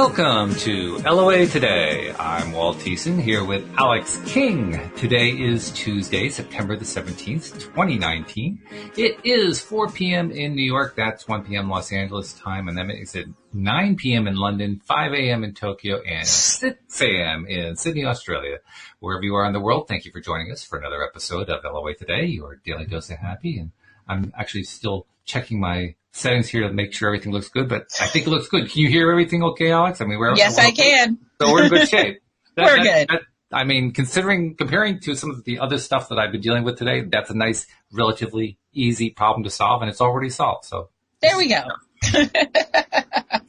Welcome to LOA Today. I'm Walt Thiessen here with Alyx King. Today is Tuesday, September the 17th, 2019. It is 4 p.m. in New York. That's 1 p.m. Los Angeles time. And that makes it 9 p.m. in London, 5 a.m. in Tokyo, and 6 a.m. in Sydney, Australia. Wherever you are in the world, thank you for joining us for another episode of LOA Today, your daily dose of happy. And I'm actually still checking my settings here to make sure everything looks good, but I think it looks good. Can you hear everything okay, Alyx? I mean, yes, I can. So we're in good shape. We're good. I mean, comparing to some of the other stuff that I've been dealing with today, that's a nice, relatively easy problem to solve, and it's already solved. So there we go. So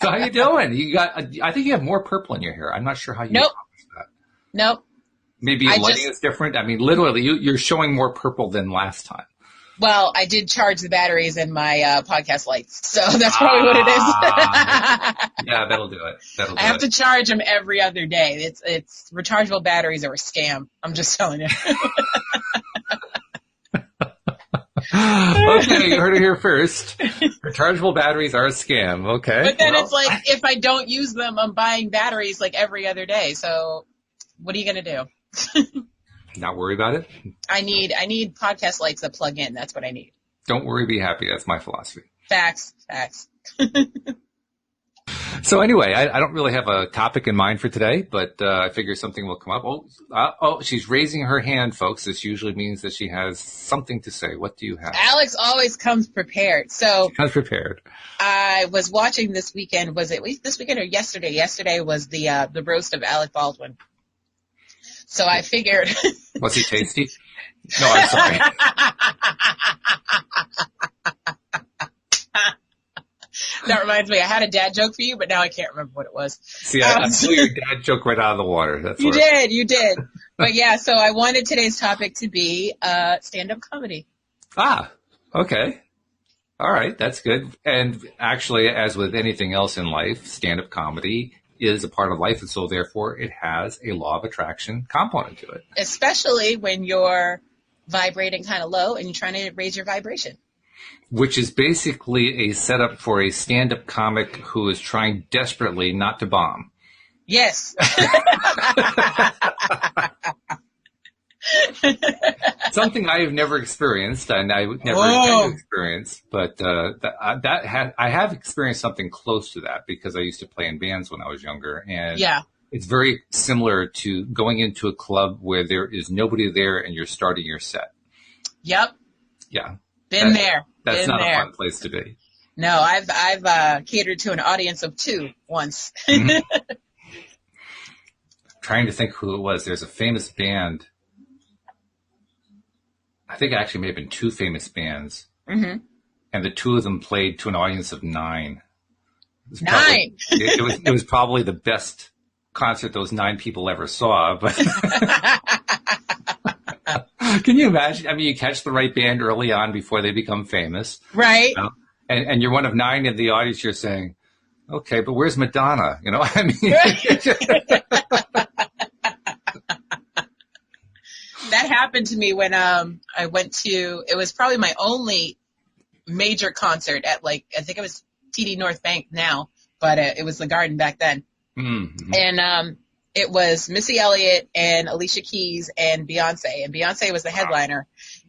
how you doing? I think you have more purple in your hair. I'm not sure how you accomplished that. Nope. Maybe lighting is different. I mean, literally, you're showing more purple than last time. Well, I did charge the batteries in my podcast lights, so that's probably what it is. Yeah, that'll do it. I have to charge them every other day. It's rechargeable batteries are a scam. I'm just telling you. Okay, you heard it here first. Rechargeable batteries are a scam. Okay. But then it's like, if I don't use them, I'm buying batteries like every other day. So what are you going to do? Not worry about it? I need podcast lights that plug in. That's what I need. Don't worry, be happy. That's my philosophy. Facts. So anyway, I don't really have a topic in mind for today, but I figure something will come up. Oh, she's raising her hand, folks. This usually means that she has something to say. What do you have? Alyx always comes prepared. So she comes prepared. I was watching this weekend. Was it this weekend or yesterday? Yesterday was the roast of Alec Baldwin. So I figured. Was he tasty? No, I'm sorry. That reminds me, I had a dad joke for you, but now I can't remember what it was. See, I blew your dad joke right out of the water. That's you did. But yeah, so I wanted today's topic to be stand-up comedy. Ah, okay. All right, that's good. And actually, as with anything else in life, stand-up comedy is a part of life, and so therefore it has a law of attraction component to it. Especially when you're vibrating kind of low and you're trying to raise your vibration. Which is basically a setup for a stand-up comic who is trying desperately not to bomb. Yes. Something I have never experienced, and I never intend to experience, but I have experienced something close to that because I used to play in bands when I was younger, and it's very similar to going into a club where there is nobody there and you're starting your set. Yep. Yeah. Been there. That's not a fun place to be. No, I've catered to an audience of 2 once. Mm-hmm. Trying to think who it was. There's a famous band. I think it actually may have been 2 famous bands. Mm-hmm. And the 2 of them played to an audience of 9. It was probably the best concert those 9 people ever saw. But can you imagine? I mean, you catch the right band early on before they become famous. Right. You know? And you're one of 9 in the audience. You're saying, okay, but where's Madonna? You know, I mean. That happened to me when I went to, it was probably my only major concert at I think it was TD North Bank now, but it was the Garden back then. Mm-hmm. And it was Missy Elliott and Alicia Keys and Beyonce. And Beyonce was the headliner.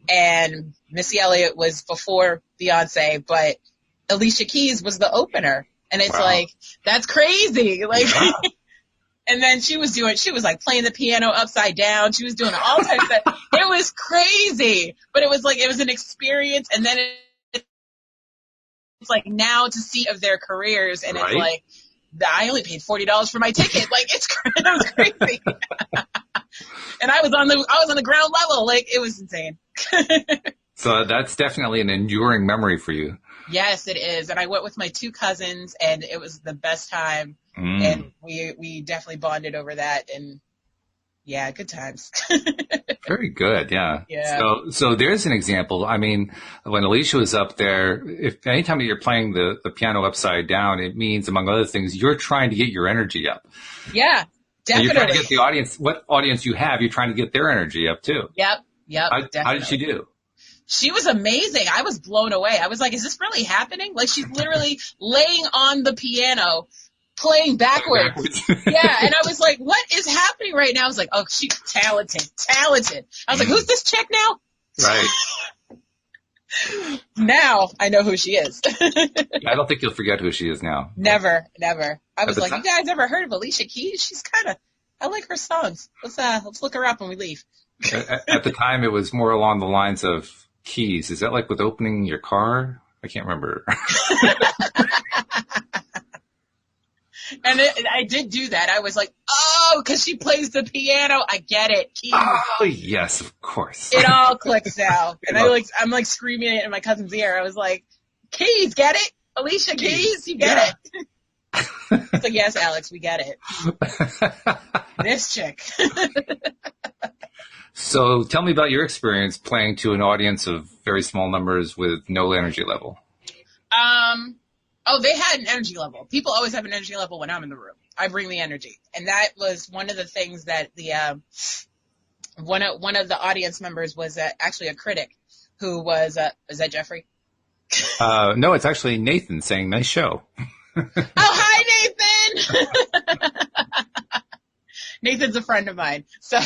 And Missy Elliott was before Beyonce, but Alicia Keys was the opener. And it's that's crazy. And then she was like playing the piano upside down. She was doing all types of stuff. It was crazy, but it was an experience. And then it's like now to see of their careers. And it's like, I only paid $40 for my ticket. Like it was crazy. And I was on the ground level. Like it was insane. So that's definitely an enduring memory for you. Yes, it is. And I went with my 2 cousins and it was the best time. And we definitely bonded over that, and yeah, good times. Very good, yeah. So there's an example. I mean, when Alicia was up there, if anytime you're playing the piano upside down, it means, among other things, you're trying to get your energy up. Yeah, definitely. And you're trying to get the audience, what audience you have, you're trying to get their energy up too. Yep. How did she do? She was amazing. I was blown away. I was like, is this really happening? Like she's literally laying on the piano playing backwards. Yeah, and I was like, what is happening right now? I was like, oh, she's talented. I was like, who's this chick now? Right. Now I know who she is. I don't think you'll forget who she is now. Never. I was like, you guys ever heard of Alicia Keys? She's I like her songs. Let's look her up when we leave. At the time, it was more along the lines of keys. Is that like with opening your car? I can't remember. And I did do that. I was like, oh, because she plays the piano. I get it. Keys. Oh, yes, of course. It all clicks now. And I'm like screaming it in my cousin's ear. I was like, Keys, get it? Alicia Keys, you get it? It's like, yes, Alyx, we get it. This chick. So tell me about your experience playing to an audience of very small numbers with no energy level. Oh, they had an energy level. People always have an energy level when I'm in the room. I bring the energy. And that was one of the things that one of the audience members was actually a critic who was, is that Jeffrey? No, it's actually Nathan saying nice show. Oh, hi, Nathan. Nathan's a friend of mine. So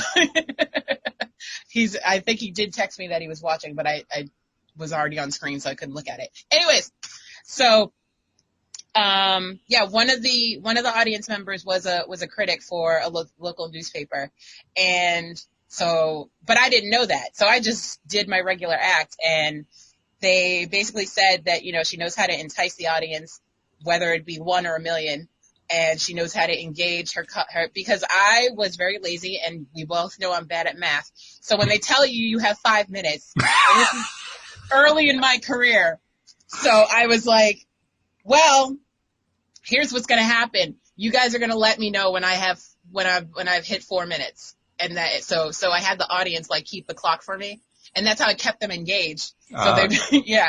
I think he did text me that he was watching, but I was already on screen, so I couldn't look at it. Anyways, so one of the audience members was a critic for a local newspaper. And so, but I didn't know that. So I just did my regular act, and they basically said that, she knows how to entice the audience, whether it be one or a million, and she knows how to engage her, because I was very lazy, and we both know I'm bad at math. So when they tell you have 5 minutes, and this is early in my career, so I was like, well, here's what's going to happen. You guys are going to let me know when I've hit 4 minutes. And that, so I had the audience like keep the clock for me. And that's how I kept them engaged. So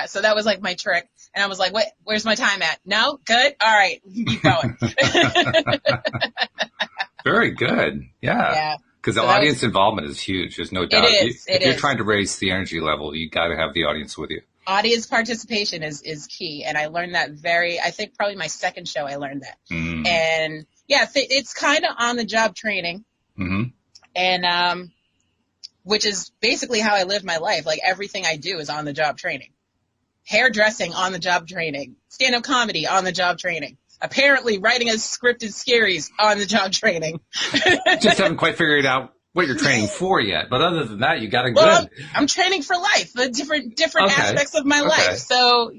so that was like my trick. And I was like, where's my time at? No? Good? All right. Keep going. Very good. Yeah. Because the audience involvement is huge. There's no doubt. If you're trying to raise the energy level, you got to have the audience with you. Audience participation is key. And I learned that I think probably my second show I learned that. Mm. And it's kind of on the job training. Mm-hmm. And, which is basically how I live my life. Like everything I do is on the job training. Hairdressing, on the job training. Stand-up comedy, on the job training. Apparently writing a scripted series, on the job training. Just haven't quite figured out what you're training for yet. But other than that, you got it good. I'm training for life, the different aspects of my life. So,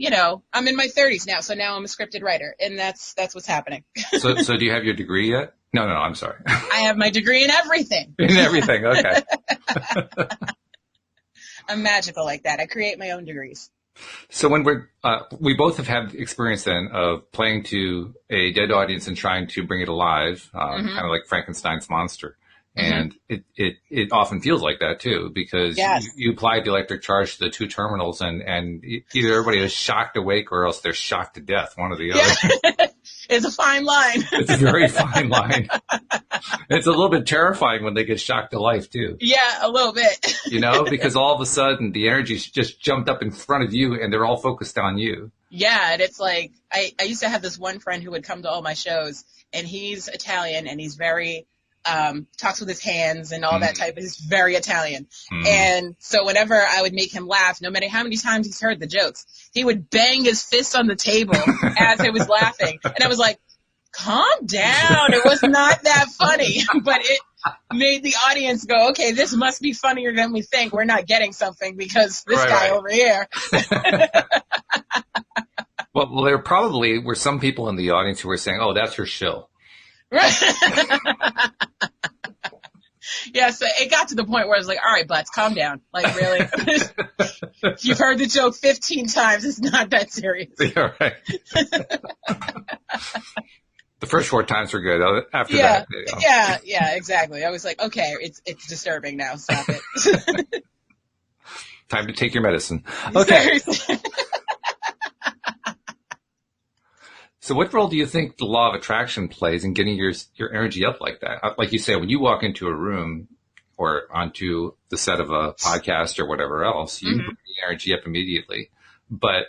I'm in my 30s now. So now I'm a scripted writer, and that's what's happening. So do you have your degree yet? No, I'm sorry. I have my degree in everything. In everything, okay. I'm magical like that. I create my own degrees. So when we both have had experience then of playing to a dead audience and trying to bring it alive, kind of like Frankenstein's monster. And it often feels like that too, because you apply the electric charge to the two terminals, and either everybody is shocked awake or else they're shocked to death, one or the other. It's a fine line. It's a very fine line. It's a little bit terrifying when they get shocked to life too. Yeah, a little bit. Because all of a sudden the energy's just jumped up in front of you and they're all focused on you. Yeah, and it's like, I used to have this one friend who would come to all my shows, and he's Italian, and he's very, talks with his hands and all that type. He's very Italian. And so whenever I would make him laugh, no matter how many times he's heard the jokes, he would bang his fist on the table as he was laughing. And I was like, calm down. It was not that funny, but it made the audience go, okay, this must be funnier than we think. We're not getting something because this guy over here. Well, there probably were some people in the audience who were saying, oh, that's her shill. Right. Yeah, so it got to the point where I was like, all right, butts, calm down. Like, really? You've heard the joke 15 times. It's not that serious. Yeah, right. The first 4 times were good. After that. Yeah, exactly. I was like, okay, it's disturbing now. Stop it. Time to take your medicine. Okay. So what role do you think the law of attraction plays in getting your energy up like that? Like you say, when you walk into a room or onto the set of a podcast or whatever else, you bring the energy up immediately. But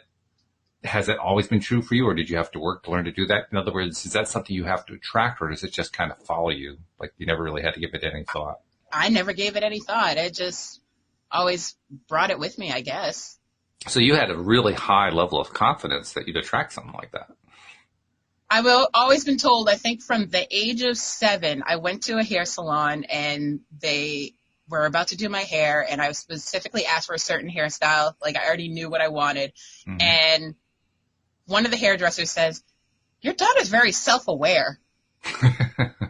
has it always been true for you, or did you have to work to learn to do that? In other words, is that something you have to attract, or does it just kind of follow you? Like you never really had to give it any thought? I never gave it any thought. It just always brought it with me, I guess. So you had a really high level of confidence that you'd attract something like that. I've always been told, I think from the age of 7, I went to a hair salon and they were about to do my hair, and I specifically asked for a certain hairstyle. Like I already knew what I wanted. Mm-hmm. And one of the hairdressers says, "Your daughter's very self-aware."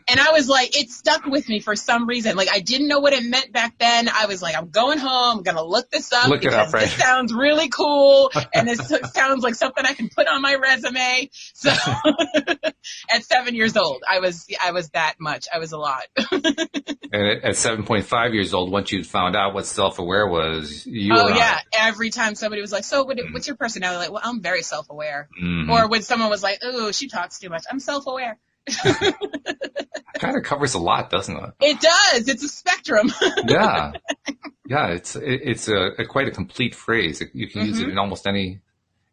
And I was like, it stuck with me for some reason. Like I didn't know what it meant back then. I was like, I'm going home. I'm going to look this up because this sounds really cool. And this sounds like something I can put on my resume. So at 7 years old, I was that much. I was a lot. And at 7.5 years old, once you'd found out what self-aware was, every time somebody was like, so what's your personality? Like, well, I'm very self-aware. Mm-hmm. Or when someone was like, oh, she talks too much, I'm self-aware. Kind of covers a lot, doesn't it? It does. It's a spectrum. Yeah. It's quite a complete phrase. You can use it in almost any,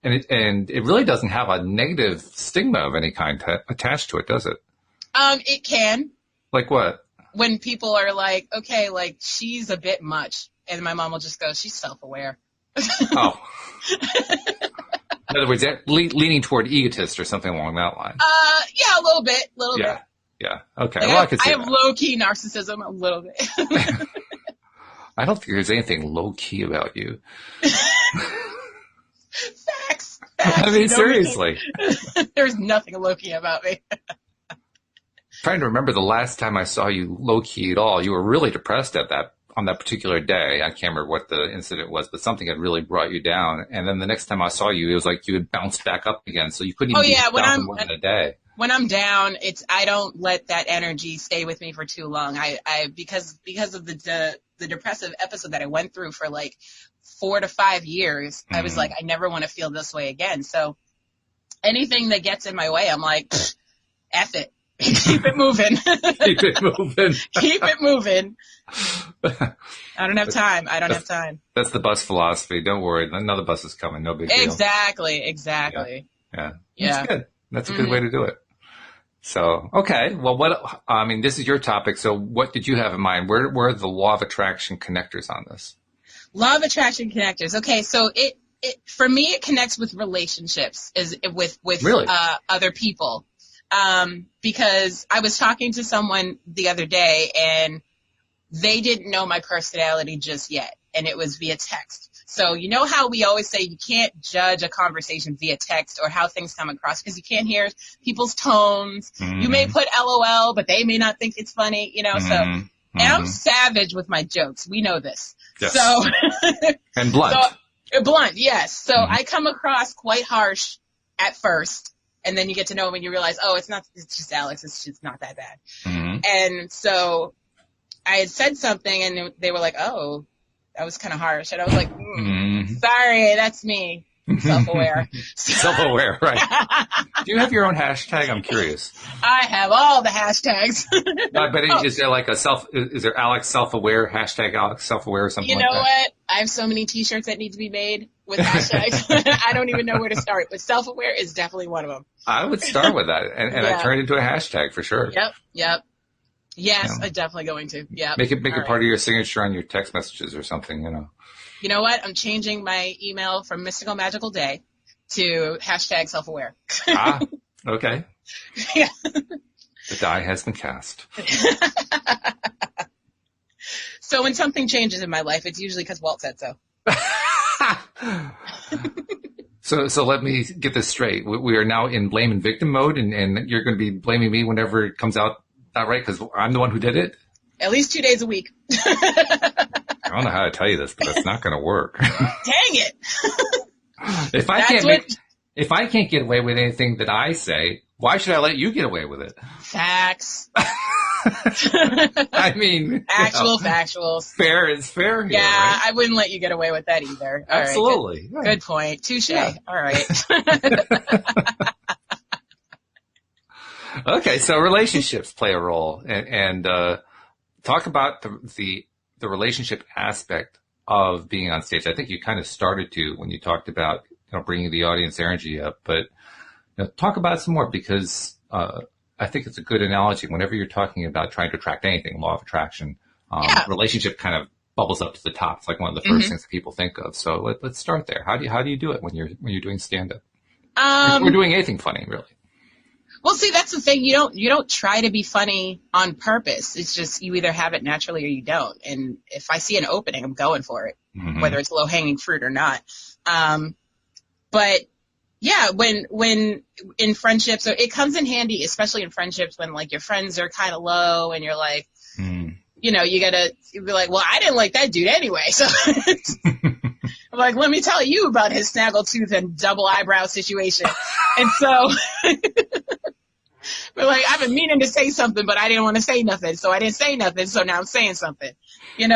and it really doesn't have a negative stigma of any kind attached to it, does it? It can. Like what? When people are like, okay, like she's a bit much, and my mom will just go, she's self-aware. Oh. In other words, leaning toward egotist or something along that line. Yeah, a little bit. Yeah. Okay. Like well, I could see I have low-key narcissism a little bit. I don't think there's anything low-key about you. Facts. I mean, seriously. There's nothing low-key about me. Trying to remember the last time I saw you low-key at all. You were really depressed on that particular day. I can't remember what the incident was, but something had really brought you down. And then the next time I saw you, it was like you had bounced back up again. So you couldn't even be down for more than a day. When I'm down, I don't let that energy stay with me for too long. Because of the depressive episode that I went through for like 4 to 5 years, I was like, I never want to feel this way again. So anything that gets in my way, I'm like, F it. Keep it moving. Keep it moving. Keep it moving. I don't have time. That's the bus philosophy. Don't worry. Another bus is coming. No big deal. Exactly. Yeah. That's good. That's a good way to do it. So, okay. Well, this is your topic. So what did you have in mind? Where are the law of attraction connectors on this? Law of attraction connectors. Okay. So it for me, it connects with relationships with really? Other people. Because I was talking to someone the other day and they didn't know my personality just yet. And it was via text. So you know how we always say you can't judge a conversation via text or how things come across because you can't hear people's tones. Mm-hmm. You may put LOL, but they may not think it's funny, so, and I'm savage with my jokes. We know this. Yes. So, and blunt. Blunt. Yes. So I come across quite harsh at first. And then you get to know when you realize, oh, it's just Alyx. It's just not that bad. Mm-hmm. And so I had said something and they were like, oh, that was kind of harsh. And I was like, sorry, that's me. Self-aware. Self-aware, right. Do you have your own hashtag? I'm curious. I have all the hashtags. But is there like is there Alyx self-aware, hashtag Alyx self-aware or something like that? You know what? I have so many t-shirts that need to be made with hashtags. I don't even know where to start, but self-aware is definitely one of them. I would start with that and I turn it into a hashtag for sure. Yep. Yes, I'm definitely going to. Yeah. Make it part of your signature on your text messages or something, You know what? I'm changing my email from Mystical Magical Day to hashtag self-aware. Okay. Yeah. The die has been cast. So when something changes in my life, it's usually because Walt said so. So let me get this straight. We are now in blame and victim mode, and you're going to be blaming me whenever it comes out not right because I'm the one who did it? At least 2 days a week. I don't know how to tell you this, but it's not going to work. Dang it! If I can't get away with anything that I say, why should I let you get away with it? Facts. I mean, factuals. Fair is fair here, yeah, right? I wouldn't let you get away with that either. All absolutely. Right, good point. Touche. Yeah. All right. Okay, so relationships play a role, and talk about the relationship aspect of being on stage. I think you kind of started to when you talked about bringing the audience energy up. But talk about it some more, because I think it's a good analogy. Whenever you're talking about trying to attract anything, law of attraction, relationship kind of bubbles up to the top. It's like one of the first things that people think of. So let's start there. How do you do it when you're doing stand-up? We're doing anything funny, really. Well, see, that's the thing. You don't try to be funny on purpose. It's just you either have it naturally or you don't. And if I see an opening, I'm going for it, whether it's low-hanging fruit or not. But yeah, when in friendships, so it comes in handy, especially in friendships when like your friends are kind of low and you're like, you be like, well, I didn't like that dude anyway. So I'm like, let me tell you about his snaggletooth and double eyebrow situation. And so we're like, I've been meaning to say something, but I didn't want to say nothing. So I didn't say nothing. So now I'm saying something,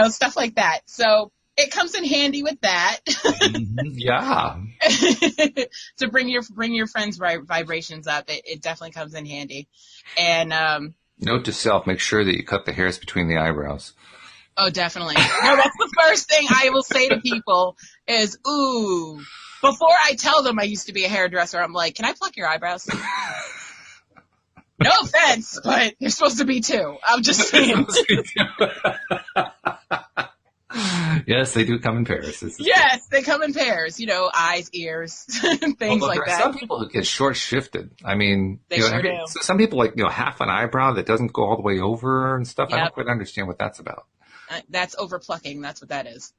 stuff like that. So it comes in handy with that. Yeah. To bring your friends' vibrations up. It definitely comes in handy. And, note to self, make sure that you cut the hairs between the eyebrows. Oh, definitely. No, that's the first thing I will say to people is, ooh, before I tell them I used to be a hairdresser, I'm like, can I pluck your eyebrows? No offense, but you're supposed to be two. I'm just saying. Yes, they do come in pairs. Yes, they come in pairs. Eyes, ears, things like that. Some people who get short shifted. I mean, they sure do. Some people like half an eyebrow that doesn't go all the way over and stuff. Yep. I don't quite understand what that's about. That's over plucking. That's what that is.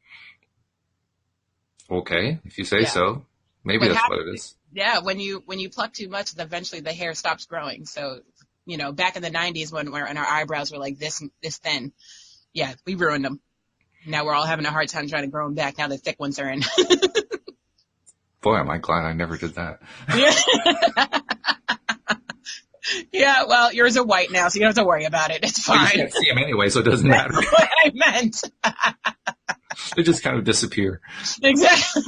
Okay, if you say so. Maybe that's what it is. Yeah, when you pluck too much, eventually the hair stops growing. So, back in the 90s when our eyebrows were like this thin, yeah, we ruined them. Now we're all having a hard time trying to grow them back now the thick ones are in. Boy, am I glad I never did that. Yeah. Yeah, well, yours are white now, so you don't have to worry about it. It's fine. Well, you can't see them anyway, so it doesn't matter. That's what I meant. They just kind of disappear. Exactly.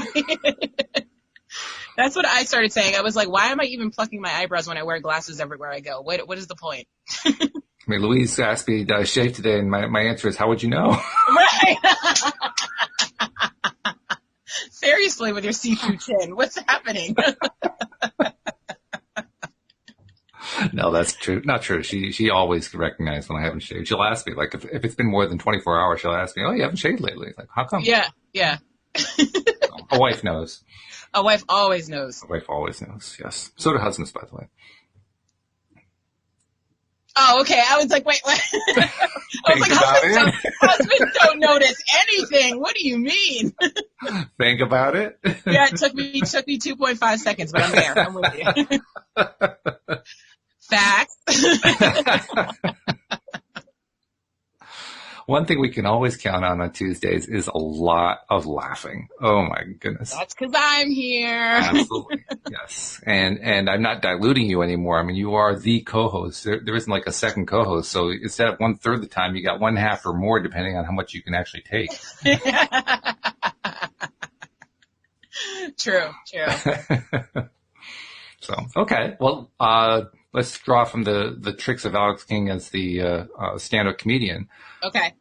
That's what I started saying. I was like, why am I even plucking my eyebrows when I wear glasses everywhere I go? What is the point? I mean, Louise asked me, did I shave today? And my answer is, how would you know? Right. Seriously, with your see-through chin, what's happening? No, that's true. Not true. She always recognizes when I haven't shaved. She'll ask me, like, if it's been more than 24 hours, she'll ask me, oh, you haven't shaved lately. Like, how come? Yeah. A wife knows. A wife always knows. A wife always knows, yes. So do husbands, by the way. Oh, okay. I was like, wait. I was like, husbands don't notice anything. What do you mean? Think about it. Yeah, it took me 2.5 seconds, but I'm there. I'm with you. Facts. One thing we can always count on Tuesdays is a lot of laughing. Oh my goodness. That's because I'm here. Absolutely. Yes. And I'm not diluting you anymore. I mean, you are the co-host. There isn't like a second co-host. So instead of 1/3 the time, you got 1/2 or more, depending on how much you can actually take. True. So, okay. Well, let's draw from the tricks of Alyx King as the stand-up comedian. Okay.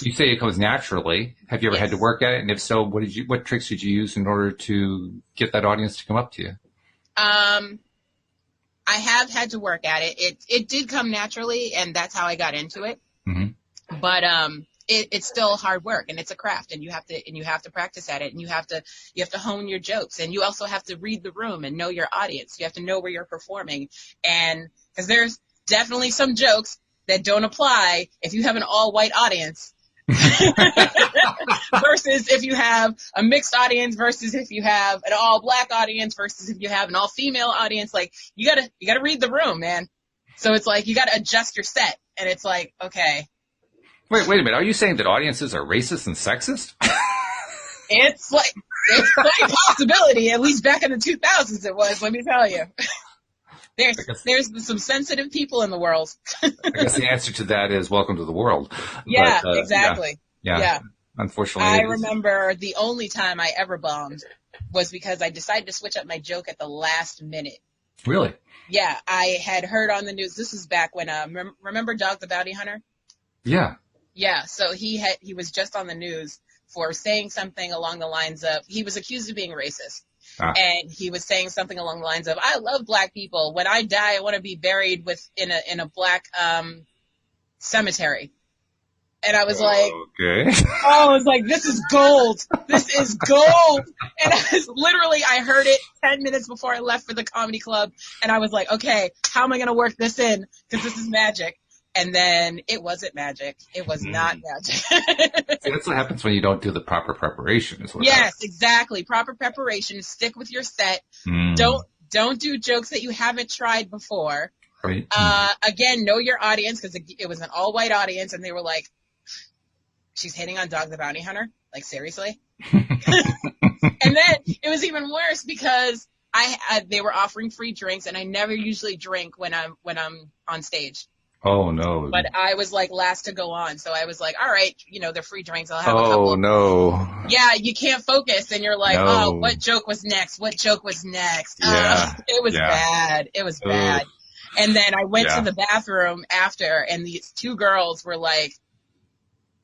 You say it comes naturally. Have you ever had to work at it? And if so, what tricks did you use in order to get that audience to come up to you? I have had to work at it. It did come naturally, and that's how I got into it. Mm-hmm. But it's still hard work, and it's a craft, and you have to practice at it, and you have to hone your jokes, and you also have to read the room and know your audience. You have to know where you're performing, and because there's definitely some jokes that don't apply if you have an all-white audience versus if you have a mixed audience versus if you have an all-black audience versus if you have an all-female audience. Like, you gotta read the room, man. So it's like, you gotta adjust your set, and it's like, okay. Wait a minute. Are you saying that audiences are racist and sexist? It's a possibility. At least back in the 2000s it was, let me tell you. There's some sensitive people in the world. I guess the answer to that is welcome to the world. Yeah, but, exactly. Yeah. Unfortunately. I remember the only time I ever bombed was because I decided to switch up my joke at the last minute. Really? Yeah. I had heard on the news, this is back when, remember Dog the Bounty Hunter? Yeah. Yeah. So he was just on the news for saying something along the lines of, he was accused of being racist. And he was saying something along the lines of, I love black people. When I die, I want to be buried in a black cemetery. And I was like, okay. I was like, this is gold. This is gold. And I heard it 10 minutes before I left for the comedy club. And I was like, okay, how am I going to work this in? Because this is magic. And then it wasn't magic. It was not magic. See, that's what happens when you don't do the proper preparation. Yes, exactly. Proper preparation. Stick with your set. Don't do jokes that you haven't tried before. Right. Again, know your audience, because it was an all-white audience, and they were like, she's hitting on Dog the Bounty Hunter? Like, seriously? And then it was even worse because they were offering free drinks, and I never usually drink when I'm on stage. Oh, no. But I was like last to go on, so I was like, all right, they're free drinks. I'll have a couple. Oh, no. Yeah, you can't focus, and you're like, oh, what joke was next? What joke was next? Yeah. It was bad. It was bad. And then I went to the bathroom after, and these two girls were like,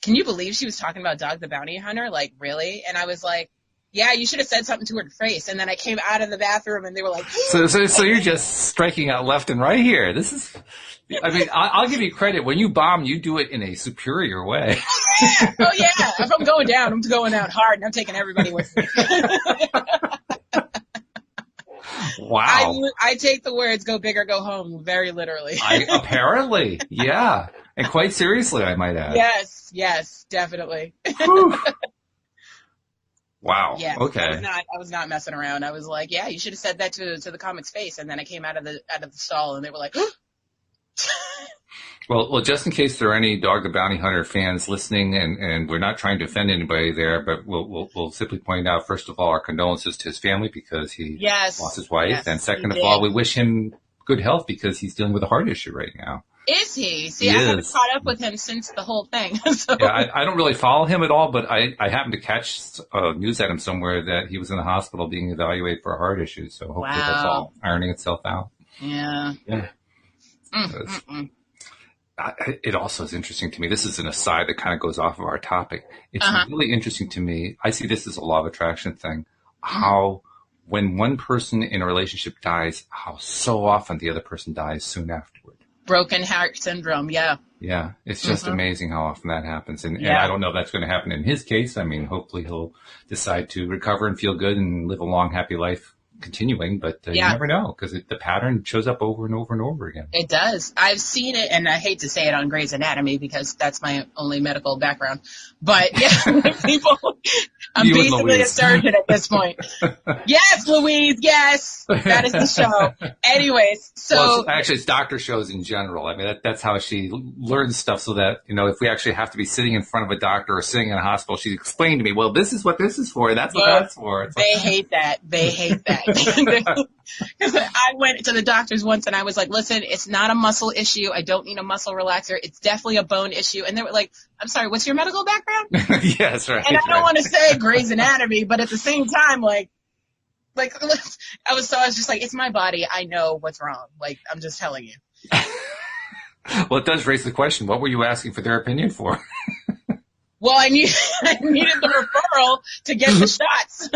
can you believe she was talking about Dog the Bounty Hunter? Like, really? And I was like, yeah, you should have said something to her face. And then I came out of the bathroom, and they were like, So you're just striking out left and right here. This is, I mean, I'll give you credit. When you bomb, you do it in a superior way. Oh, yeah. If I'm going down, I'm going out hard, and I'm taking everybody with me. Wow. I take the words "go big or go home" very literally. Apparently, yeah. And quite seriously, I might add. Yes, definitely. Wow. Yeah. Okay. I was not messing around. I was like, yeah, you should have said that to the comic's face. And then I came out of the stall, and they were like, Well, just in case there are any Dog the Bounty Hunter fans listening, and we're not trying to offend anybody there, but we'll simply point out, first of all, our condolences to his family because he lost his wife. Yes, and second of all, we wish him good health because he's dealing with a heart issue right now. Is he? See, I haven't caught up with him since the whole thing. So. Yeah, I don't really follow him at all, but I happened to catch news at him somewhere that he was in the hospital being evaluated for a heart issue. So hopefully that's all ironing itself out. Yeah. Yeah. It also is interesting to me. This is an aside that kind of goes off of our topic. It's really interesting to me. I see this as a law of attraction thing. How when one person in a relationship dies, how so often the other person dies soon afterward. Broken heart syndrome. Yeah. Yeah. It's just amazing how often that happens. And I don't know if that's going to happen in his case. I mean, hopefully he'll decide to recover and feel good and live a long, happy life continuing, but you never know because the pattern shows up over and over and over again. It does. I've seen it, and I hate to say it on Grey's Anatomy because that's my only medical background. But yeah, people, I'm basically a surgeon at this point. Yes, Louise. Yes, that is the show. Anyways, so actually, it's doctor shows in general. I mean, that's how she learns stuff so that if we actually have to be sitting in front of a doctor or sitting in a hospital, she explained to me, well, this is what this is for. That's what that's for. They hate that. They hate that. Because I went to the doctors once and I was like, listen, it's not a muscle issue. I don't need a muscle relaxer. It's definitely a bone issue. And they were like, I'm sorry, what's your medical background? Yes, right. And I don't want to say Grey's Anatomy, but at the same time, like I was just like, it's my body. I know what's wrong. Like, I'm just telling you. Well, it does raise the question. What were you asking for their opinion for? Well, I needed the referral to get the shots.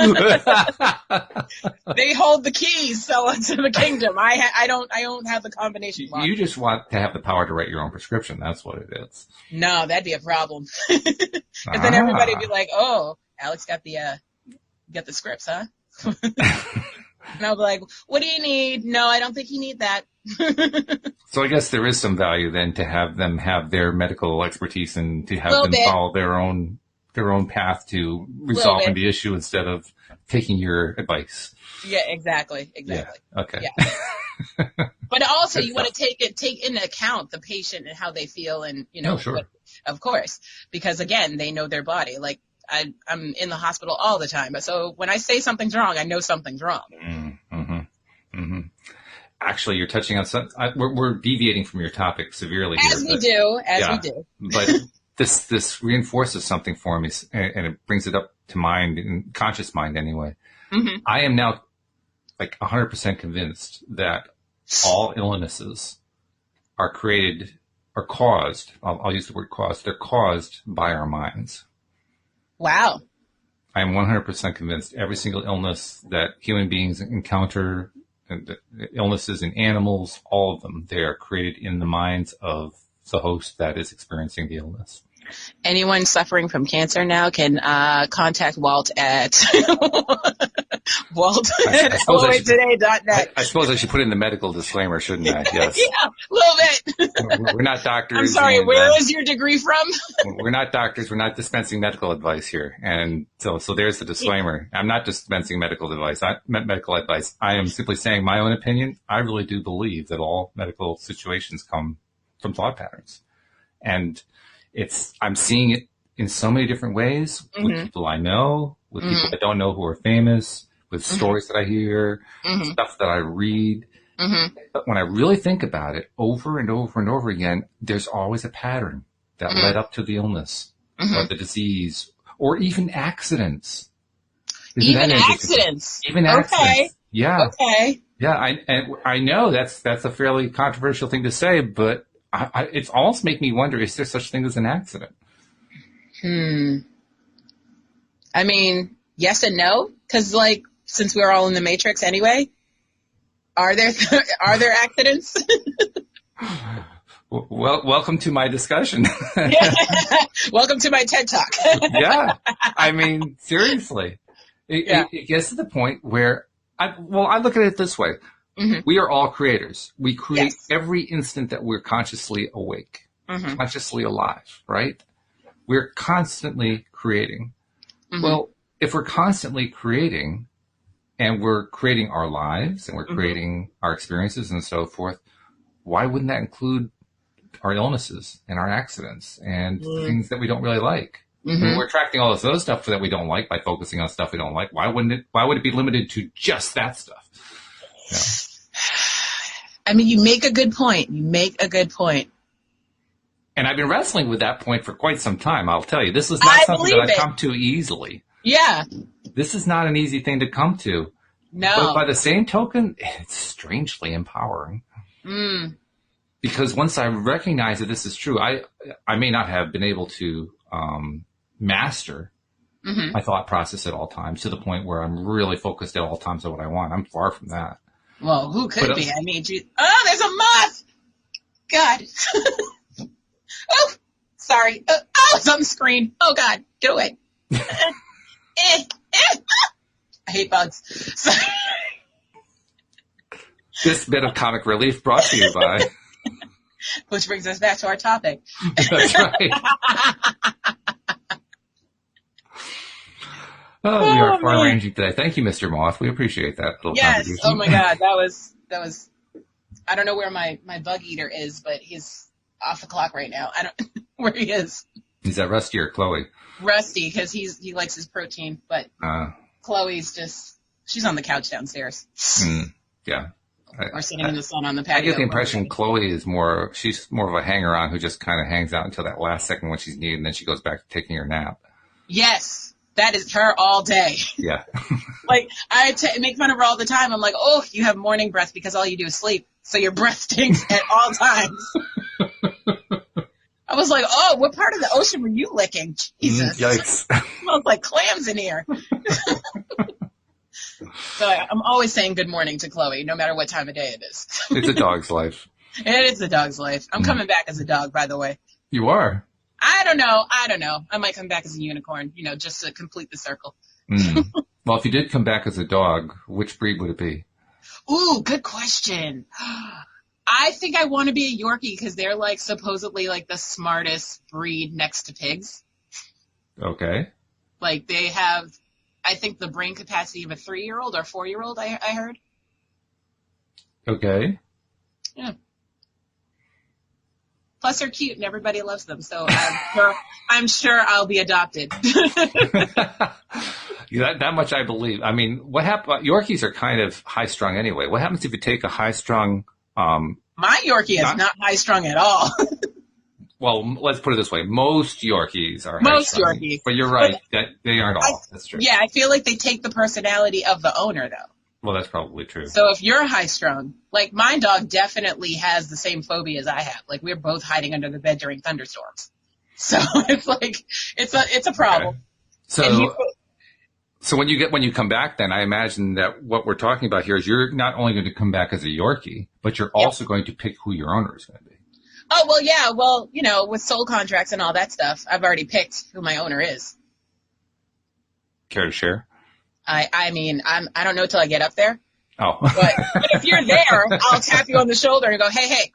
They hold the keys to the kingdom. I don't have the combination lock. You just want to have the power to write your own prescription. That's what it is. No, that'd be a problem. Because then everybody would be like, "Oh, Alyx got the scripts, huh?" And I'll be like, "What do you need?" No, I don't think you need that. So I guess there is some value then to have them have their medical expertise and to have them follow their own path to resolving the issue instead of taking your advice. Yeah, exactly. Yeah. Okay. Yeah. But also you want to take into account the patient and how they feel and, sure. Of course, because again, they know their body. Like I'm in the hospital all the time. So when I say something's wrong, I know something's wrong. Mm-hmm. Actually, you're touching on something. We're deviating from your topic severely as here. We do. But this reinforces something for me, and it brings it up to mind, in conscious mind anyway. Mm-hmm. I am now like 100% convinced that all illnesses are caused. I'll use the word caused. They're caused by our minds. Wow. I'm 100% convinced every single illness that human beings encounter, and the illnesses in animals, all of them, they are created in the minds of the host that is experiencing the illness. Anyone suffering from cancer now can contact Walt at walt@allawaytoday.net. I suppose I should put in the medical disclaimer, shouldn't I? Yes. Yeah, a little bit. We're not doctors. I'm sorry, where is your degree from? We're not doctors. We're not dispensing medical advice here. And so there's the disclaimer. I'm not dispensing medical advice. I am simply saying my own opinion. I really do believe that all medical situations come from thought patterns. And I'm seeing it in so many different ways with people I know, with people I don't know who are famous, with stories that I hear, stuff that I read. But when I really think about it over and over and over again, there's always a pattern that led up to the illness or the disease or even accidents. Even accidents. Even accidents. Okay. Yeah. Okay. Yeah. I know that's a fairly controversial thing to say, but it's almost making me wonder, is there such thing as an accident? I mean, yes and no, because since we're all in the Matrix anyway, are there accidents? Well, welcome to my discussion. Welcome to my TED Talk. Yeah. I mean, seriously. It gets to the point where I look at it this way. We are all creators. We create every instant that we're consciously awake, consciously alive, right? We're constantly creating. Well, if we're constantly creating and we're creating our lives and we're creating our experiences and so forth, why wouldn't that include our illnesses and our accidents and things that we don't really like? When we're attracting all this other stuff that we don't like by focusing on stuff we don't like, why would it be limited to just that stuff? Yeah. I mean, you make a good point. And I've been wrestling with that point for quite some time, I'll tell you. This is not something that I've come to easily. Yeah. This is not an easy thing to come to. No. But by the same token, it's strangely empowering. Because once I recognize that this is true, I may not have been able to master my thought process at all times to the point where I'm really focused at all times on what I want. I'm far from that. Well, who could be? I mean, oh, there's a moth! God. Oh, sorry. Oh, it's on the screen. Oh, God. Get away. I hate bugs. Sorry. This bit of comic relief brought to you by... Which brings us back to our topic. That's right. Oh, we are far ranging today. Thank you, Mr. Moth. We appreciate that little contribution. Oh my God, that was. I don't know where my bug eater is, but he's off the clock right now. I don't where he is. Is that Rusty or Chloe? Rusty, because he likes his protein, but Chloe's she's on the couch downstairs. Yeah. Or sitting in the sun on the patio. I get the impression Chloe she's more of a hanger-on who just kind of hangs out until that last second when she's needed, and then she goes back to taking her nap. Yes. That is her all day. Yeah. I make fun of her all the time. I'm like, oh, you have morning breath because all you do is sleep. So your breath stinks at all times. I was like, oh, what part of the ocean were you licking? Jesus. Yikes. It smells like clams in here. So I'm always saying good morning to Chloe, no matter what time of day it is. It's a dog's life. It is a dog's life. I'm coming back as a dog, by the way. You are? I don't know. I might come back as a unicorn, just to complete the circle. Well, if you did come back as a dog, which breed would it be? Ooh, good question. I think I want to be a Yorkie because they're supposedly the smartest breed next to pigs. Okay. They have, I think, the brain capacity of a 3-year-old or 4-year-old, I heard. Okay. Yeah. Plus, they're cute and everybody loves them, so I'm sure I'll be adopted. That much I believe. I mean, what happens? Yorkies are kind of high-strung anyway. What happens if you take a high-strung? My Yorkie is not high-strung at all. Well, let's put it this way: most Yorkies are most high-strung, Yorkies, but you're right that they aren't all. That's true. Yeah, I feel like they take the personality of the owner, though. Well, that's probably true. So if you're high-strung, my dog definitely has the same phobia as I have. We're both hiding under the bed during thunderstorms. So it's it's a problem. Okay. So So when you come back, then I imagine that what we're talking about here is you're not only going to come back as a Yorkie, but you're also going to pick who your owner is going to be. Oh, well, yeah. Well, with soul contracts and all that stuff, I've already picked who my owner is. Care to share? I mean, I don't know till I get up there. Oh. But if you're there, I'll tap you on the shoulder and go, hey,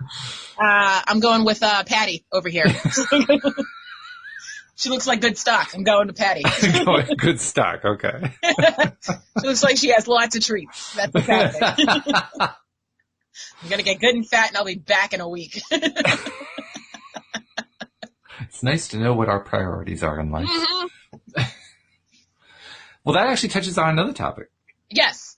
I'm going with Patty over here. She looks like good stock. I'm going to Patty. Good stock, okay. She looks like she has lots of treats. That's what's happening. I'm going to get good and fat, and I'll be back in a week. It's nice to know what our priorities are in life. Mm-hmm. Well, that actually touches on another topic. Yes.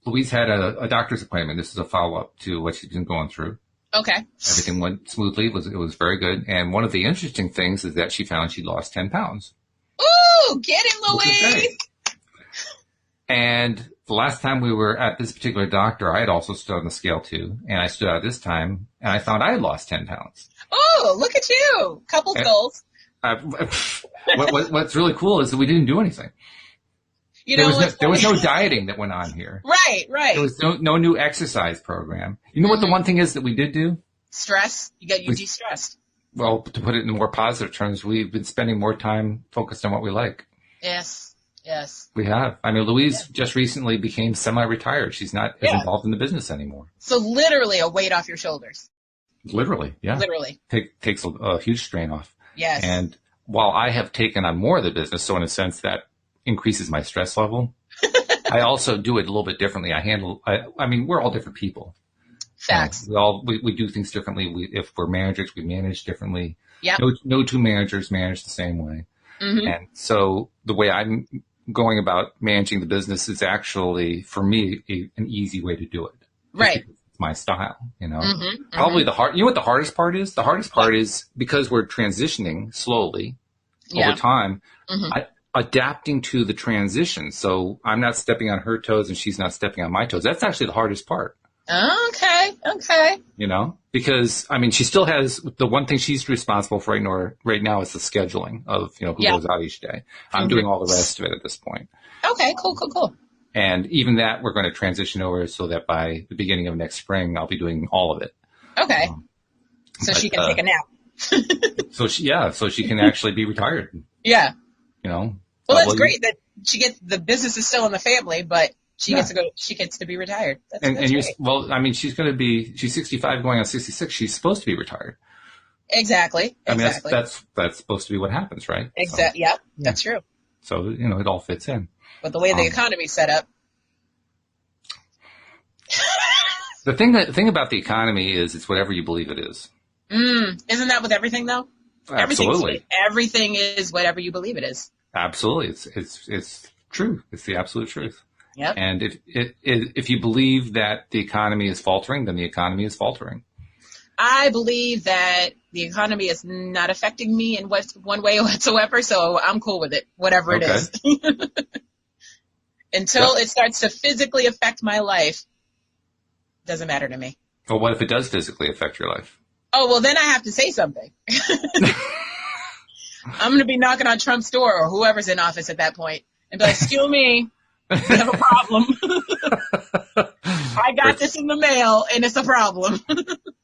Louise had a doctor's appointment. This is a follow-up to what she's been going through. Okay. Everything went smoothly. It was very good. And one of the interesting things is that she found she lost 10 pounds. Ooh, get him, Louise! And the last time we were at this particular doctor, I had also stood on the scale too. And I stood out this time, and I found I had lost 10 pounds. Oh, look at you. Couples goals. What's really cool is that we didn't do anything. There was no dieting that went on here. Right. There was no new exercise program. You know what the one thing is that we did do? Stress. You de-stressed. Well, to put it in more positive terms, we've been spending more time focused on what we like. Yes. We have. I mean, Louise just recently became semi-retired. She's not as involved in the business anymore. So literally a weight off your shoulders. Literally, yeah. Literally. Takes a huge strain off. Yes. And while I have taken on more of the business, so in a sense that increases my stress level, I also do it a little bit differently. I mean, we're all different people. Facts. We do things differently. If we're managers, we manage differently. Yeah. No two managers manage the same way. Mm-hmm. And so the way I'm going about managing the business is actually, for me, an easy way to do it. Right. It's my style, Mm-hmm. Probably you know what the hardest part is? The hardest part is because we're transitioning slowly over time, adapting to the transition. So I'm not stepping on her toes and she's not stepping on my toes. That's actually the hardest part. Okay. Because I mean, she still has the one thing she's responsible for right now is the scheduling of, who goes out each day. I'm doing all the rest of it at this point. Okay, cool. And even that we're going to transition over so that by the beginning of next spring, I'll be doing all of it. Okay. So she can take a nap. so she can actually be retired. Yeah. Well, that's great that the business is still in the family, but she gets to be retired. That's great. Well, I mean, she's 65 going on 66. She's supposed to be retired. Exactly. I mean, that's supposed to be what happens, right? Exactly. Yeah, that's true. So, it all fits in. But the way the economy's set up. The thing about the economy is it's whatever you believe it is. Isn't that with everything though? Absolutely. Everything is whatever you believe it is. Absolutely. It's true. It's the absolute truth. Yep. And if you believe that the economy is faltering, then the economy is faltering. I believe that the economy is not affecting me in one way whatsoever, so I'm cool with it, whatever it is. Until it starts to physically affect my life, doesn't matter to me. Well, what if it does physically affect your life? Oh, well, then I have to say something. I'm going to be knocking on Trump's door or whoever's in office at that point and be like, excuse me, we have a problem. I got this in the mail, and it's a problem.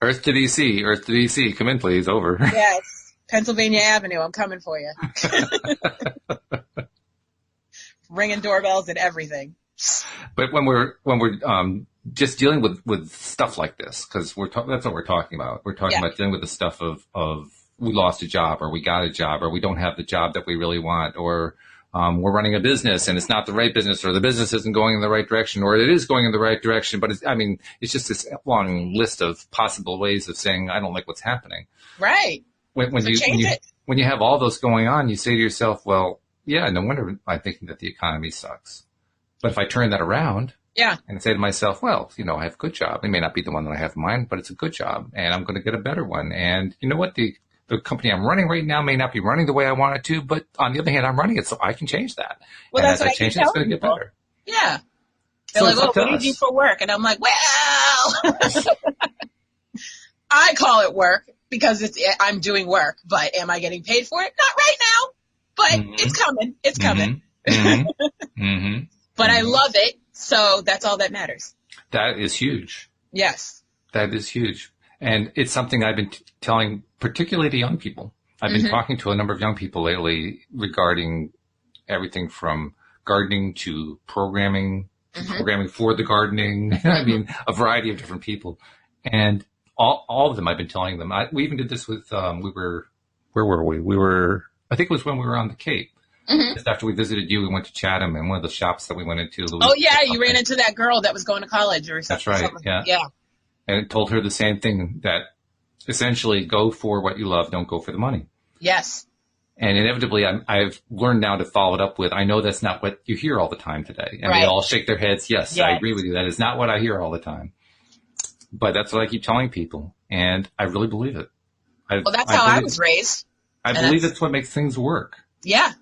Earth to DC, come in, please, over. Yes, Pennsylvania Avenue, I'm coming for you. Ringing doorbells and everything. But when we're just dealing with stuff like this, because that's what we're talking about. We're talking about dealing with the stuff of we lost a job, or we got a job, or we don't have the job that we really want, or we're running a business and it's not the right business, or the business isn't going in the right direction, or it is going in the right direction, but it's just this long list of possible ways of saying, I don't like what's happening. Right. When you have all those going on, you say to yourself, well, yeah, no wonder I'm thinking that the economy sucks. But if I turn that around and say to myself, well, I have a good job. It may not be the one that I have in mind, but it's a good job and I'm going to get a better one. And you know what? The company I'm running right now may not be running the way I want it to, but on the other hand, I'm running it so I can change that. Well, and as I change it, it's going to get better. Yeah. They're like, what do you do for work? And I'm like, well, I call it work because I'm doing work, but am I getting paid for it? Not right now, but it's coming. It's coming. Mm-hmm. Mm-hmm. But I love it, so that's all that matters. That is huge. Yes. That is huge. And it's something I've been telling particularly to young people. I've been talking to a number of young people lately regarding everything from gardening to programming, programming for the gardening. I mean, a variety of different people. And all of them, I've been telling them. We even did this with, where were we? I think it was when we were on the Cape. Just after we visited you, we went to Chatham, and one of the shops that we went into. You ran into that girl that was going to college or something. That's right, yeah. And it told her the same thing, that essentially go for what you love, don't go for the money. Yes. And inevitably, I've learned now to follow it up with, I know that's not what you hear all the time today. And they all shake their heads, yes, I agree with you. That is not what I hear all the time. But that's what I keep telling people, and I really believe it. That's how I was raised. I believe that's what makes things work. Yeah.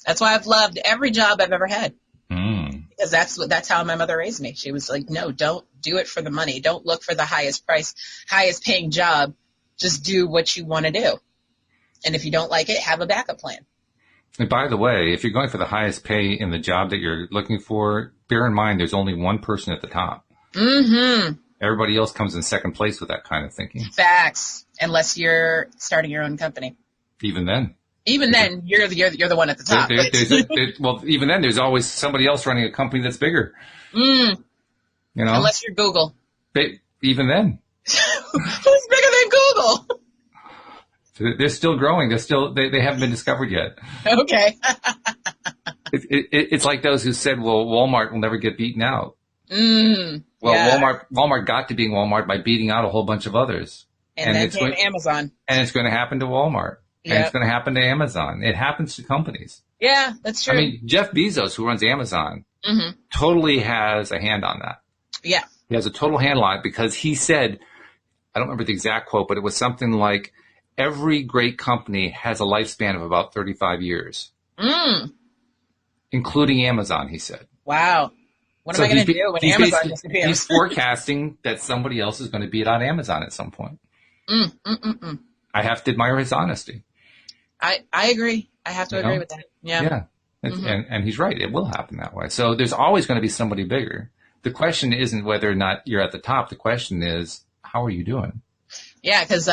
That's why I've loved every job I've ever had. Because that's how my mother raised me. She was like, no, don't do it for the money. Don't look for the highest price, highest paying job. Just do what you want to do. And if you don't like it, have a backup plan. And by the way, if you're going for the highest pay in the job that you're looking for, bear in mind there's only one person at the top. Everybody else comes in second place with that kind of thinking. Facts. Unless you're starting your own company. Even then, you're the one at the top. Well, even then, there's always somebody else running a company that's bigger. You know, unless you're Google. Even then, who's bigger than Google? They're still growing. They haven't been discovered yet. Okay. It's like those who said, "Well, Walmart will never get beaten out." Walmart got to being Walmart by beating out a whole bunch of others. And then came Amazon. And it's going to happen to Walmart. And it's going to happen to Amazon. It happens to companies. Yeah, that's true. I mean, Jeff Bezos, who runs Amazon, totally has a hand on that. Yeah. He has a total handle on it because he said, I don't remember the exact quote, but it was something like, every great company has a lifespan of about 35 years. Including Amazon, he said. Wow. What am I going to do when Amazon disappears? He's forecasting that somebody else is going to beat out Amazon at some point. I have to admire his honesty. I agree. I have to agree with that. Yeah. And he's right. It will happen that way. So there's always going to be somebody bigger. The question isn't whether or not you're at the top. The question is, how are you doing? Yeah, because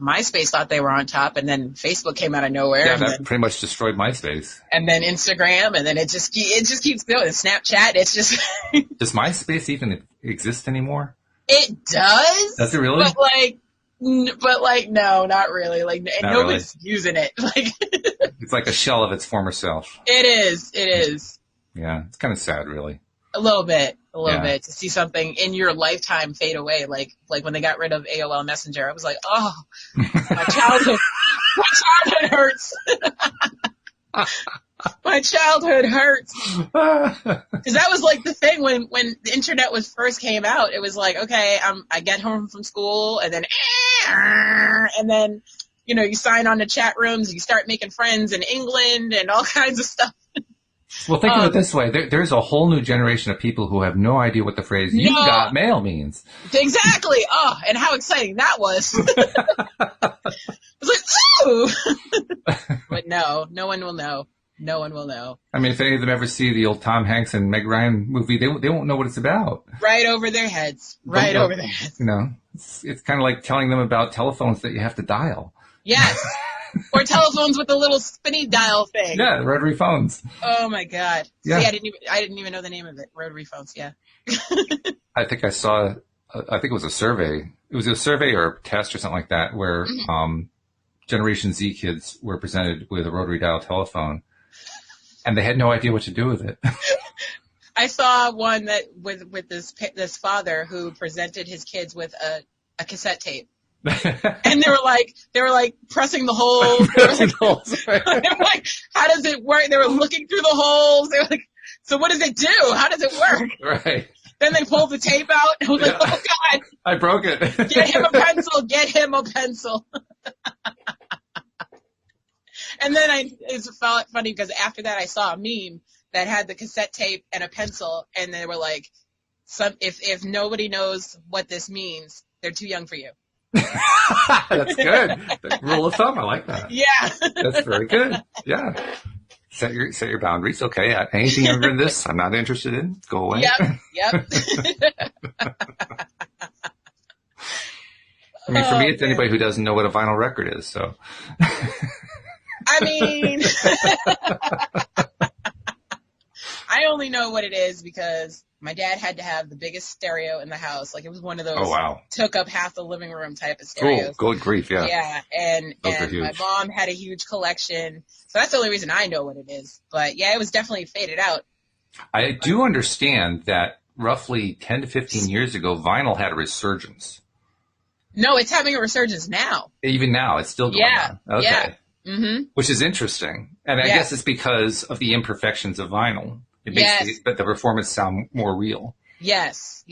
MySpace thought they were on top, and then Facebook came out of nowhere. Yeah, that pretty much destroyed MySpace. And then Instagram, and then it just keeps going. Snapchat, it's just. Does MySpace even exist anymore? It does. Does it really? But no, not really. Nobody's using it. It's like a shell of its former self. It is. Yeah, it's kind of sad, really. A little bit to see something in your lifetime fade away. Like when they got rid of AOL Messenger, I was like, oh, my childhood hurts. My childhood hurts. Because that was like the thing when the internet first came out. It was like, okay, I get home from school and then, you sign on to chat rooms, you start making friends in England and all kinds of stuff. Well, think of it this way. There's a whole new generation of people who have no idea what the phrase "you got mail" means. Exactly. Oh, and how exciting that was. I was like, ooh. But no one will know. No one will know. I mean, if any of them ever see the old Tom Hanks and Meg Ryan movie, they won't know what it's about. Right over their heads. Over their heads. It's kind of like telling them about telephones that you have to dial. Yes. Or telephones with the little spinny dial thing. Yeah, rotary phones. Oh my God. Yeah. See, I didn't even know the name of it. Rotary phones. Yeah. I think it was a survey. It was a survey or a test or something like that where Generation Z kids were presented with a rotary dial telephone, and they had no idea what to do with it. I saw one that with this father who presented his kids with a cassette tape. And they were like pressing the holes. They were like, how does it work? They were looking through the holes. They were like, so what does it do? How does it work? Right. Then they pulled the tape out and I was like, oh God. I broke it. Get him a pencil. And then it felt funny because after that I saw a meme that had the cassette tape and a pencil, and they were like, if nobody knows what this means, they're too young for you. That's good. Rule of thumb. I like that. Yeah. That's very good. Yeah. Set your boundaries. Okay, anything younger than this, I'm not interested in. Go away. Yep. I mean, for me, it's anybody who doesn't know what a vinyl record is. So, I mean, I only know what it is because my dad had to have the biggest stereo in the house. Like, it was one of those took up half the living room type of stereos. Cool. Good grief, yeah. Yeah, and my mom had a huge collection. So that's the only reason I know what it is. But, yeah, it was definitely faded out. I do understand that roughly 10 to 15 years ago, vinyl had a resurgence. No, it's having a resurgence now. Even now, it's still going on. Okay. Yeah. Mm-hmm. Which is interesting. And I guess it's because of the imperfections of vinyl. It makes the performance sound more real. Yes.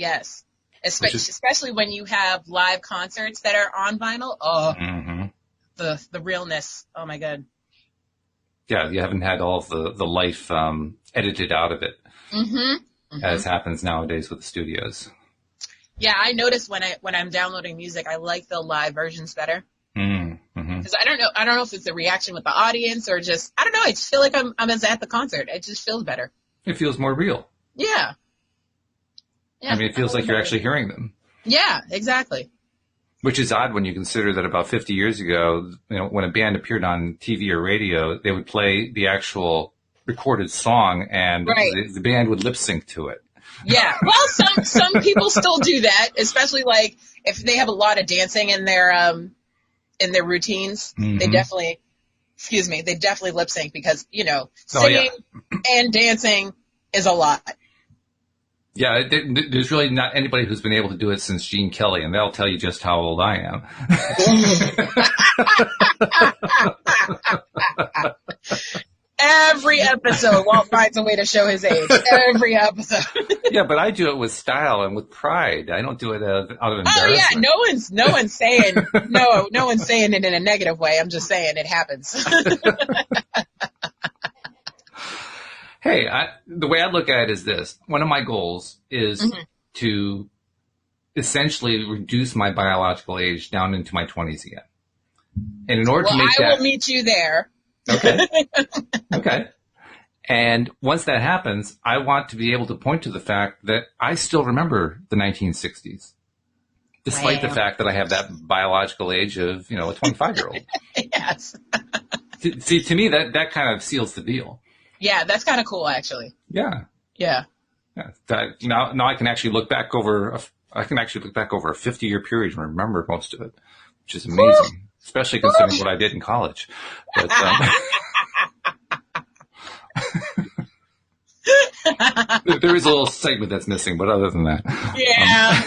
Especially when you have live concerts that are on vinyl. Oh, the realness. Oh, my God. Yeah, you haven't had all of the life edited out of it, as happens nowadays with the studios. Yeah, I notice when I'm downloading music, I like the live versions better. Because I don't know if it's the reaction with the audience or just, I don't know, I just feel like I'm at the concert. It just feels better. It feels more real. Yeah. I mean, it feels like you're actually hearing them. Yeah, exactly. Which is odd when you consider that about 50 years ago, when a band appeared on TV or radio, they would play the actual recorded song and the band would lip sync to it. Yeah. Well, some people still do that, especially like if they have a lot of dancing in their routines. They definitely lip sync because, singing and dancing is a lot. Yeah, there's really not anybody who's been able to do it since Gene Kelly, and they'll tell you just how old I am. Every episode, Walt finds a way to show his age. Every episode. Yeah, but I do it with style and with pride. I don't do it out of embarrassment. Oh yeah, no one's saying no one's saying it in a negative way. I'm just saying it happens. Hey, the way I look at it is this. One of my goals is to essentially reduce my biological age down into my 20s again. And in order to make that... I will meet you there. Okay. And once that happens, I want to be able to point to the fact that I still remember the 1960s. Despite the fact that I have that biological age of, a 25-year-old. Yes. See, to me, that kind of seals the deal. Yeah, that's kind of cool, actually. Yeah. Yeah. Now I can actually look back over a 50-year period and remember most of it, which is amazing. Woo! Especially considering what I did in college. But, there is a little segment that's missing, but other than that. Yeah.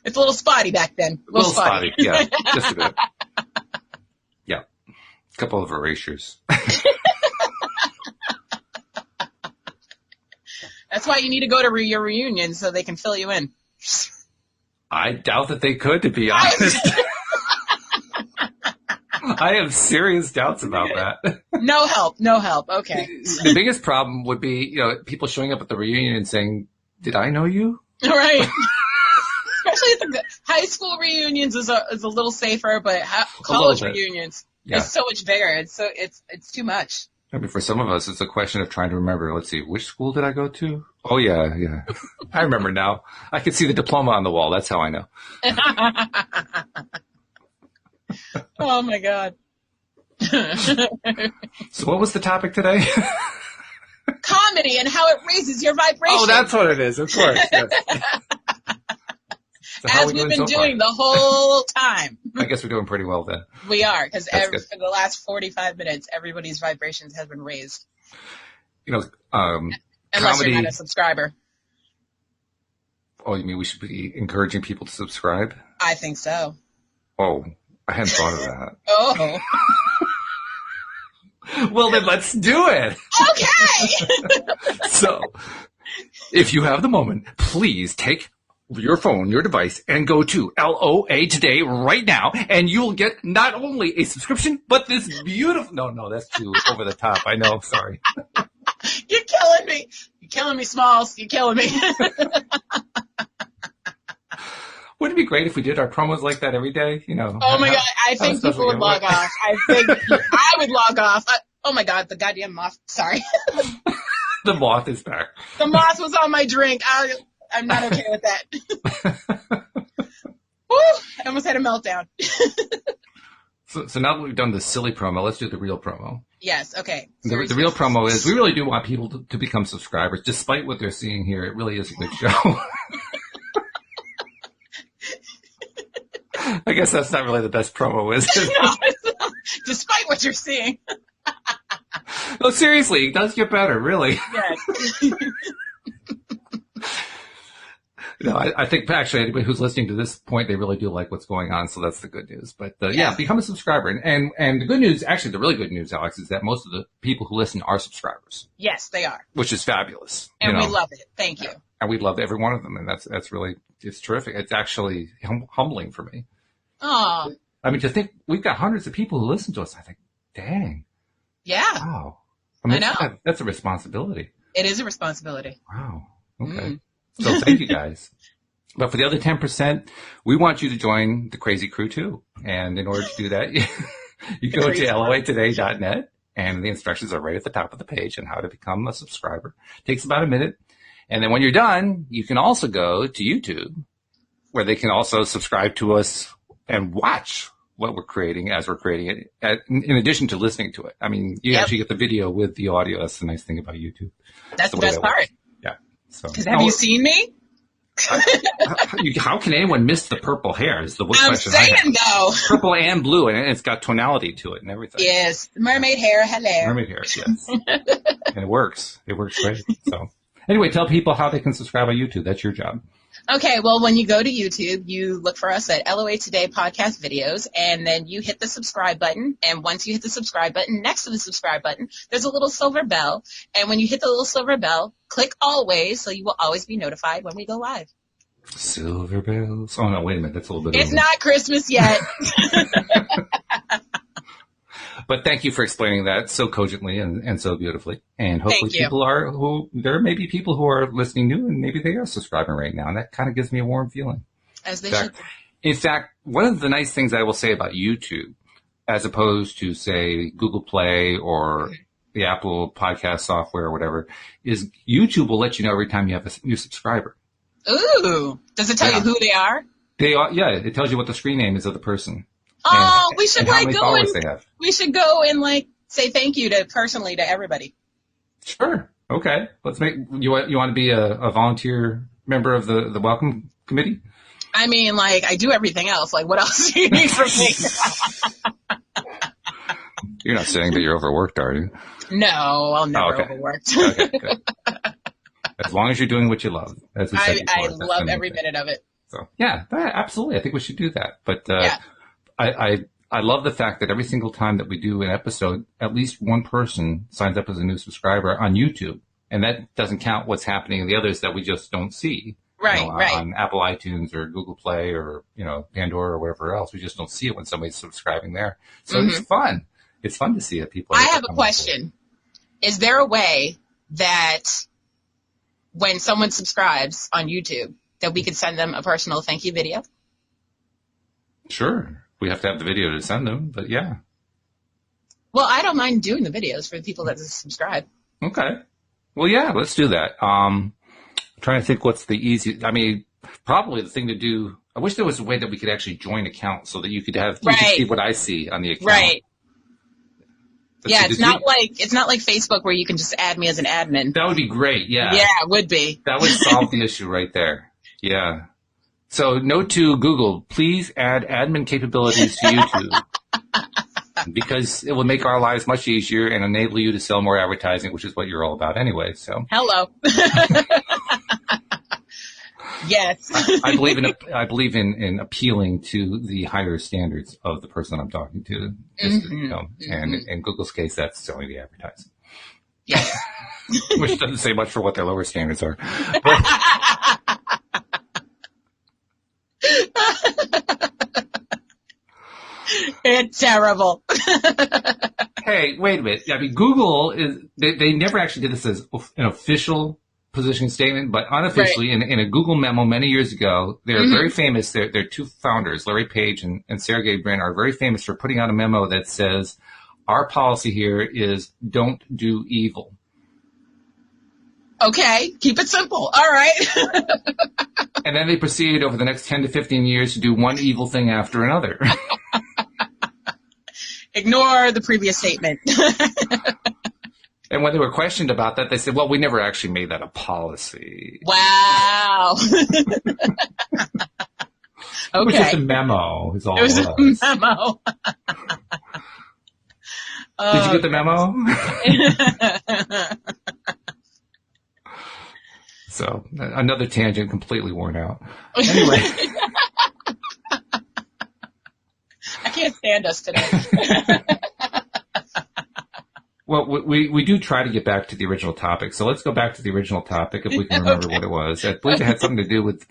It's a little spotty back then. A little spotty, yeah. Just a bit. Yeah. A couple of erasures. That's why you need to go to your reunion so they can fill you in. I doubt that they could, to be honest. I have serious doubts about that. No help. Okay. The biggest problem would be, people showing up at the reunion and saying, "Did I know you?" Right. Especially at the high school reunions is a little safer, but college reunions is so much bigger. It's too much. I mean, for some of us, it's a question of trying to remember. Let's see, which school did I go to? Oh yeah. I remember now. I can see the diploma on the wall. That's how I know. Oh my God. So what was the topic today? Comedy and how it raises your vibration. Oh, that's what it is. Of course. Yes. So as we've been doing the whole time. I guess we're doing pretty well then. We are, because for the last 45 minutes, everybody's vibrations have been raised. Unless you're not a subscriber. Oh, you mean we should be encouraging people to subscribe? I think so. Oh, I hadn't thought of that. Oh. Well, then let's do it. Okay. So, if you have the moment, please take your phone, your device, and go to LOA Today right now, and you'll get not only a subscription, but this beautiful... No, that's too over the top. I know, sorry. You're killing me. You're killing me, Smalls. You're killing me. Wouldn't it be great if we did our promos like that every day? Oh my God, I think people would log off. I think I would log off. Oh my God, the goddamn moth. Sorry. The moth is back. The moth was on my drink. I'm not okay with that. Woo, I almost had a meltdown. So now that we've done the silly promo, let's do the real promo. Yes, okay. The real promo is we really do want people to become subscribers. Despite what they're seeing here, it really is a good show. I guess that's not really the best promo, is it? No, despite what you're seeing. No, seriously, it does get better, really. Yes. No, I think actually anybody who's listening to this point, they really do like what's going on, so that's the good news. But yeah, become a subscriber. And the good news, actually the really good news, Alyx, is that most of the people who listen are subscribers. Yes, they are. Which is fabulous. And we love it. Thank you. And we love every one of them, and that's really, it's terrific. It's actually humbling for me. Oh. I mean, to think we've got hundreds of people who listen to us, I think, dang. Yeah. Wow. I mean, I know. That's a responsibility. It is a responsibility. Wow. Okay. So thank you guys. But for the other 10%, we want you to join the crazy crew too. And in order to do that, you go to loatoday.net, and the instructions are right at the top of the page on how to become a subscriber. It takes about a minute. And then when you're done, you can also go to YouTube, where they can also subscribe to us and watch what we're creating as we're creating it, in addition to listening to it. I mean, you actually get the video with the audio. That's the nice thing about YouTube. That's the best part. Works. Yeah. So, have you seen me? How can anyone miss the purple hair is the question. I'm saying, though. Purple and blue, and it's got tonality to it and everything. Yes. Mermaid hair, hello. Mermaid hair, yes. And it works. It works great. So anyway, tell people how they can subscribe on YouTube. That's your job. Okay, well, when you go to YouTube, you look for us at LOA Today Podcast Videos, and then you hit the subscribe button. And once you hit the subscribe button, next to the subscribe button, there's a little silver bell. And when you hit the little silver bell, click always, so you will always be notified when we go live. Silver bells. Oh, no, wait a minute. That's a little bit. It's not Christmas yet. But thank you for explaining that so cogently and so beautifully. And hopefully there may be people who are listening new and maybe they are subscribing right now. And that kind of gives me a warm feeling. As they should. In fact, one of the nice things I will say about YouTube, as opposed to, say, Google Play or the Apple podcast software or whatever, is YouTube will let you know every time you have a new subscriber. Ooh. Does it tell you who they are? They are, yeah, it tells you what the screen name is of the person. Oh, we should we should go and say thank you personally to everybody. Sure. Okay. Let's you want to be a volunteer member of the welcome committee? I mean, I do everything else. What else do you need from me? You're not saying that you're overworked, are you? No, I'll never overworked. Okay, good. As long as you're doing what you love. As we said before, I love every minute of it. So yeah, absolutely. I think we should do that. But I love the fact that every single time that we do an episode, at least one person signs up as a new subscriber on YouTube. And that doesn't count what's happening in the others that we just don't see. Right, on Apple iTunes or Google Play or, Pandora or whatever else. We just don't see it when somebody's subscribing there. So it's fun. It's fun to see it. People. I have a question. Is there a way that when someone subscribes on YouTube that we could send them a personal thank you video? Sure. We have to have the video to send them, but yeah. Well, I don't mind doing the videos for the people that subscribe. Okay. Well, yeah, let's do that. I'm trying to think what's the easiest. I mean, probably the thing to do. I wish there was a way that we could actually join accounts so that you could see what I see on the account. Right. Yeah, it's not like Facebook where you can just add me as an admin. That would be great. Yeah. Yeah, it would be. That would solve the issue right there. Yeah. So note to Google, please add admin capabilities to YouTube because it will make our lives much easier and enable you to sell more advertising, which is what you're all about anyway. So hello. Yes. I believe in appealing to the higher standards of the person I'm talking to. And in Google's case, that's selling the advertising. Yes. Which doesn't say much for what their lower standards are. It's terrible. Hey, wait a minute. I mean, Google they never actually did this as an official position statement, but unofficially in a Google memo many years ago, they're very famous. Their two founders, Larry Page and Sergey Brin, are very famous for putting out a memo that says, our policy here is don't do evil. Okay, keep it simple. All right. And then they proceed over the next 10 to 15 years to do one evil thing after another. Ignore the previous statement. And when they were questioned about that, they said, well, we never actually made that a policy. Wow. Okay. It was just a memo, is all it was. A memo. Did you get the memo? So, another tangent completely worn out. Anyway. I can't stand us today. Well, we do try to get back to the original topic. So let's go back to the original topic if we can remember what it was. I believe it had something to do with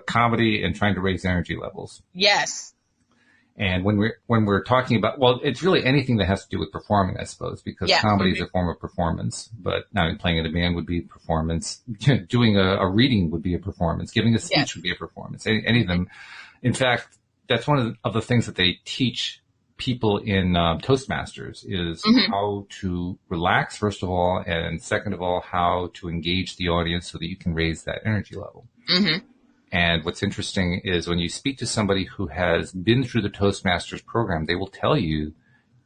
comedy and trying to raise energy levels. Yes. And when we're talking about, well, it's really anything that has to do with performing, I suppose, because comedy is a form of performance. But playing in a band would be performance. Doing a reading would be a performance. Giving a speech would be a performance. Any of them. In fact, that's one of the things that they teach people in Toastmasters is how to relax, first of all, and second of all, how to engage the audience so that you can raise that energy level. Mm-hmm. And what's interesting is when you speak to somebody who has been through the Toastmasters program, they will tell you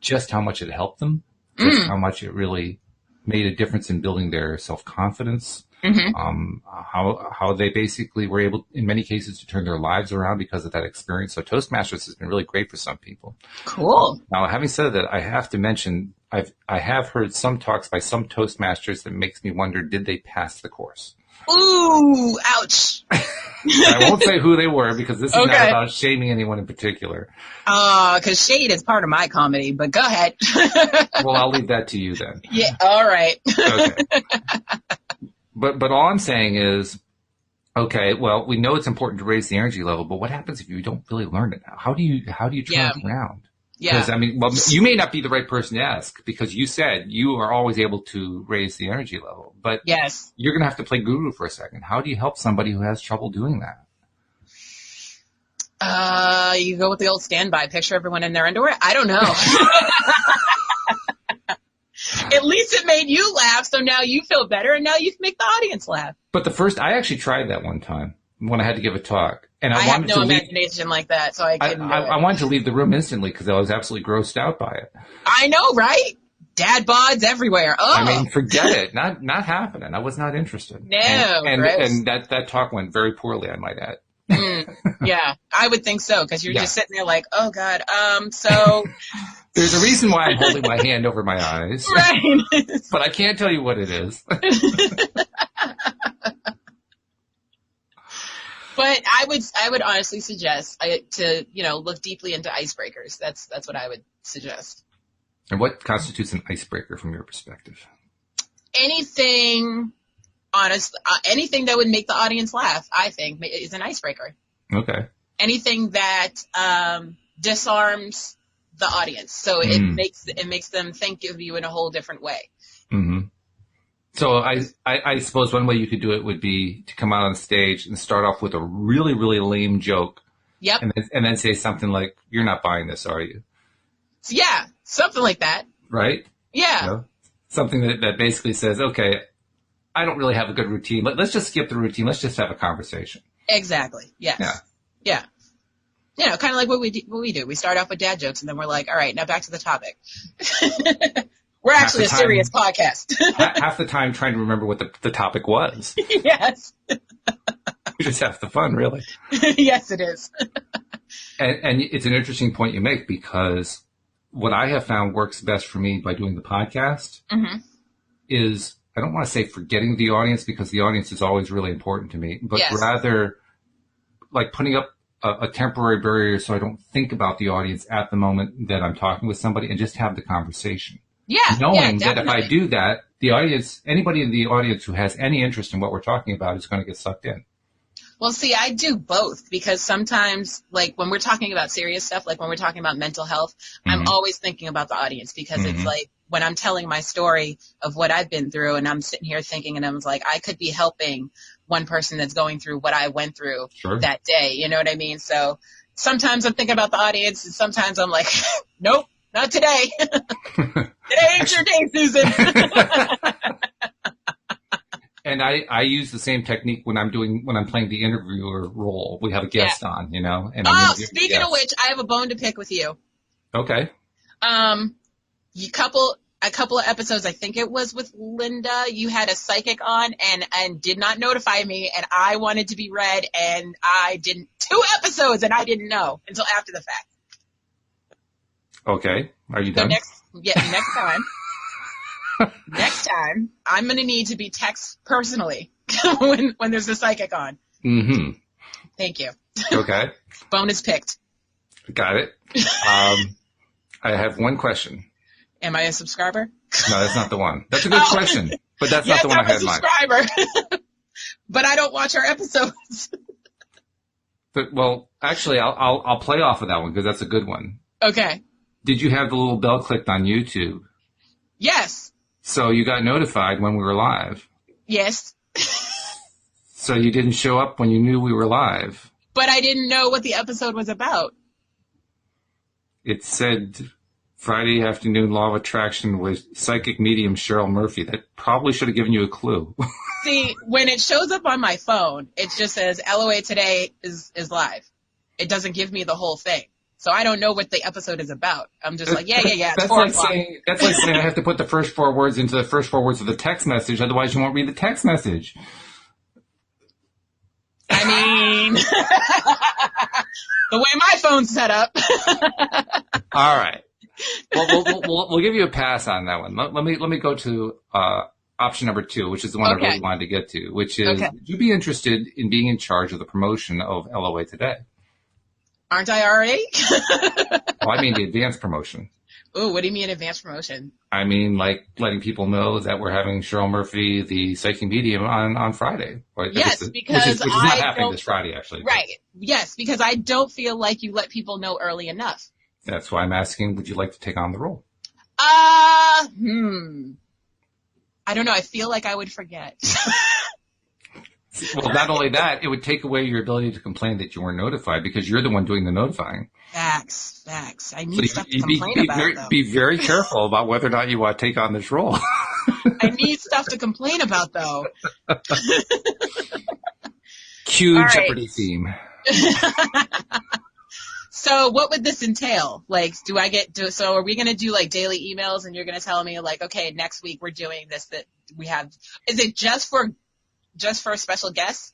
just how much it helped them, just how much it really made a difference in building their self-confidence, how they basically were able, in many cases, to turn their lives around because of that experience. So Toastmasters has been really great for some people. Cool. Now, having said that, I have to mention, I have heard some talks by some Toastmasters that makes me wonder, did they pass the course? Ooh, ouch. I won't say who they were because this is not about shaming anyone in particular. Because shade is part of my comedy, but go ahead. Well, I'll leave that to you then. Yeah, all right. Okay. But all I'm saying is, okay, well, we know it's important to raise the energy level, but what happens if you don't really learn it now? How do you turn it around? Yeah. Because, you may not be the right person to ask because you said you are always able to raise the energy level. But you're going to have to play guru for a second. How do you help somebody who has trouble doing that? You go with the old standby, picture everyone in their underwear. I don't know. At least it made you laugh, so now you feel better, and now you can make the audience laugh. But I actually tried that one time when I had to give a talk. And I have no imagination like that, so I couldn't do it. I wanted to leave the room instantly because I was absolutely grossed out by it. I know, right? Dad bods everywhere. Oh. Forget it. Not happening. I was not interested. No, and that talk went very poorly, I might add. Yeah, I would think so, because you're just sitting there like, oh, God, so... There's a reason why I'm holding my hand over my eyes. Right. But I can't tell you what it is. But I would honestly suggest to look deeply into icebreakers. That's what I would suggest. And what constitutes an icebreaker from your perspective? Anything that would make the audience laugh, I think, is an icebreaker. Okay. Anything that disarms the audience, so it makes them think of you in a whole different way. Mm-hmm. So I suppose one way you could do it would be to come out on stage and start off with a really, really lame joke. Yep. And then say something like, "You're not buying this, are you?" Yeah, something like that. Right? Yeah. Something that basically says, okay, I don't really have a good routine. Let's just skip the routine. Let's just have a conversation. Exactly. Yes. Yeah. Kind of like what we do. We start off with dad jokes, and then we're like, all right, now back to the topic. We're actually a serious podcast. Half the time trying to remember what the topic was. Yes. We just have the fun, really. Yes, it is. And it's an interesting point you make, because what I have found works best for me by doing the podcast is, I don't want to say forgetting the audience, because the audience is always really important to me, but rather like putting up a temporary barrier so I don't think about the audience at the moment that I'm talking with somebody, and just have the conversation. Yeah. Knowing that if I do that, the audience, anybody in the audience who has any interest in what we're talking about is going to get sucked in. Well, see, I do both, because sometimes, like, when we're talking about serious stuff, like when we're talking about mental health, I'm always thinking about the audience, because it's like when I'm telling my story of what I've been through, and I'm sitting here thinking, and I'm like, I could be helping one person that's going through what I went through that day. You know what I mean? So sometimes I'm thinking about the audience, and sometimes I'm like, nope, Not today. Today ain't your day, Susan. And I use the same technique when I'm playing the interviewer role. We have a guest on, you know. And speaking of which, I have a bone to pick with you. Okay. A couple of episodes, I think it was with Linda, you had a psychic on and did not notify me, and I wanted to be read, and I didn't. 2 episodes, and I didn't know until after the fact. Okay. Are you done? Next time. Next time, I'm going to need to be text personally when there's a psychic on. Mm-hmm. Thank you. Okay. Bonus picked. Got it. I have one question. Am I a subscriber? No, that's not the one. That's a good question, but that's not the one I had in mind. I'm a subscriber. But I don't watch our episodes. But, well, actually, I'll play off of that one because that's a good one. Okay. Did you have the little bell clicked on YouTube? Yes. So you got notified when we were live? Yes. So you didn't show up when you knew we were live? But I didn't know what the episode was about. It said Friday afternoon law of attraction with psychic medium Cheryl Murphy. That probably should have given you a clue. See, when it shows up on my phone, it just says LOA today is live. It doesn't give me the whole thing. So I don't know what the episode is about. I'm just like, yeah. It's 4 o'clock. That's like saying I have to put the first 4 words into the first 4 words of the text message. Otherwise, you won't read the text message. I mean, the way my phone's set up. All right. Well, we'll give you a pass on that one. Let me go to option number 2, which is the one I really wanted to get to, which is, would you be interested in being in charge of the promotion of LOA Today? Aren't I already? Well, I mean the advanced promotion. Ooh, what do you mean advanced promotion? I mean, like letting people know that we're having Cheryl Murphy, the psychic medium, on Friday. Yes, because which is not happening this Friday, actually. Right. Yes, because I don't feel like you let people know early enough. That's why I'm asking, would you like to take on the role? I don't know. I feel like I would forget. Well, not only that, it would take away your ability to complain that you weren't notified because you're the one doing the notifying. Facts. I need stuff to complain about, Be very careful about whether or not you want to take on this role. I need stuff to complain about, though. Cue Jeopardy theme. So what would this entail? Like, so are we going to do like daily emails and you're going to tell me like, okay, next week we're doing this, that we have, is it just for special guests?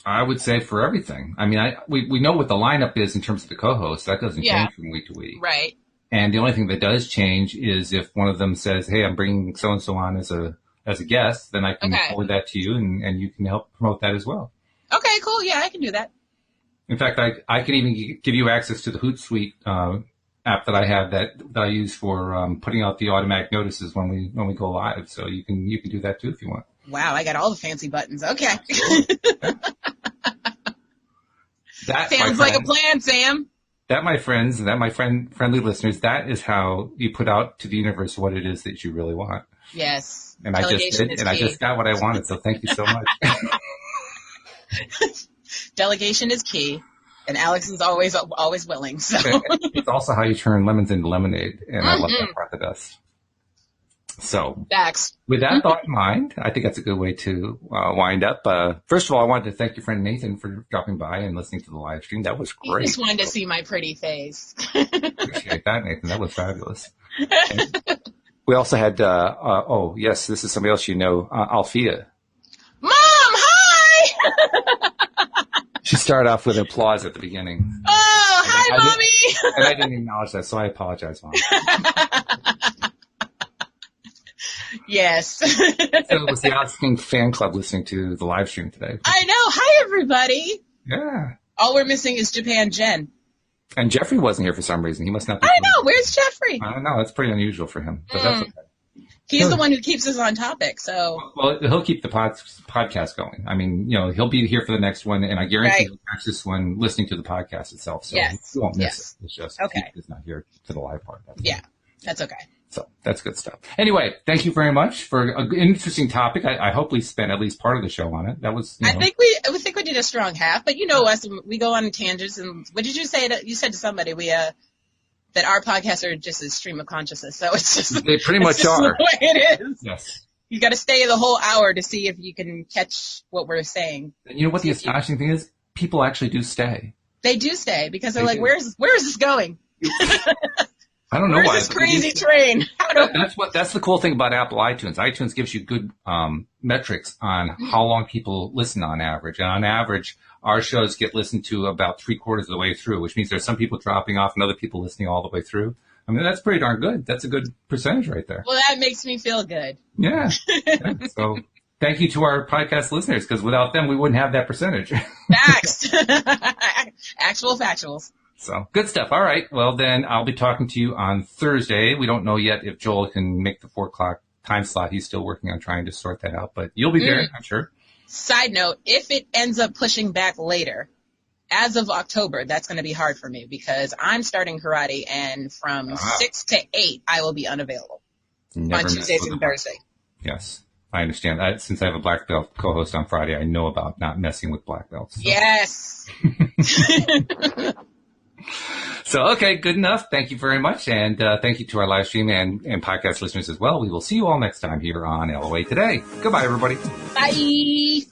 I would say for everything. I mean, we know what the lineup is in terms of the co-hosts. That doesn't change from week to week. Right. And the only thing that does change is if one of them says, hey, I'm bringing so-and-so on as a guest, then I can forward that to you and you can help promote that as well. Okay, cool. Yeah, I can do that. In fact, I can even give you access to the Hootsuite app that I have that I use for putting out the automatic notices when we go live. So you can do that too if you want. Wow, I got all the fancy buttons. Okay. That sounds like a plan, Sam. That, my friends, friendly listeners, that is how you put out to the universe what it is that you really want. Yes. And I just did, and I just got what I wanted. So thank you so much. Delegation is key, and Alyx is always willing. So it's also how you turn lemons into lemonade, and I love that part the best. So, with that thought in mind, I think that's a good way to wind up. First of all, I wanted to thank your friend Nathan for dropping by and listening to the live stream. That was great. He just wanted to see my pretty face. Appreciate that, Nathan. That was fabulous. We also had, yes, this is somebody else you know, Althea. Mom, hi! She started off with applause at the beginning. Oh, hi, Mommy! And I didn't acknowledge that, so I apologize, Mom. Yes. So it was the Alyx King fan club listening to the live stream today. I know. Hi, everybody. Yeah. All we're missing is Japan Jen. And Jeffrey wasn't here for some reason. He must not be. I know. Where's Jeffrey? I don't know. It's pretty unusual for him, but that's okay. He's the one who keeps us on topic, so. Well, he'll keep the podcast going. I mean, he'll be here for the next one, and I guarantee he'll catch this one listening to the podcast itself, so he won't miss it. It's just he's not here for the live part. That's okay. So that's good stuff. Anyway, thank you very much for an interesting topic. I hope we spent at least part of the show on it. That was. I think we did a strong half, but you know us, we go on tangents. And what did you say? You said to somebody, that our podcasts are just a stream of consciousness. So it's just they pretty much are the way it is. Yes. You got to stay the whole hour to see if you can catch what we're saying. And you know what the astonishing thing is? People actually do stay. They do stay because they're like, where is this going? I don't know why. Where's this crazy train? That's the cool thing about Apple iTunes. iTunes gives you good metrics on how long people listen on average. And on average, our shows get listened to about 3/4 of the way through, which means there's some people dropping off and other people listening all the way through. I mean, that's pretty darn good. That's a good percentage right there. Well, that makes me feel good. Yeah. So thank you to our podcast listeners, because without them, we wouldn't have that percentage. Facts. Actual factuals. So good stuff. All right. Well, then I'll be talking to you on Thursday. We don't know yet if Joel can make the 4:00 time slot. He's still working on trying to sort that out, but you'll be there, I'm sure. Side note, if it ends up pushing back later, as of October, that's going to be hard for me because I'm starting karate, and from 6 to 8, I will be unavailable on Tuesdays and Thursdays. Yes, I understand. Since I have a black belt co-host on Friday, I know about not messing with black belts. So. Yes. So, okay, good enough. Thank you very much. And thank you to our live stream and podcast listeners as well. We will see you all next time here on LOA Today. Goodbye, everybody. Bye.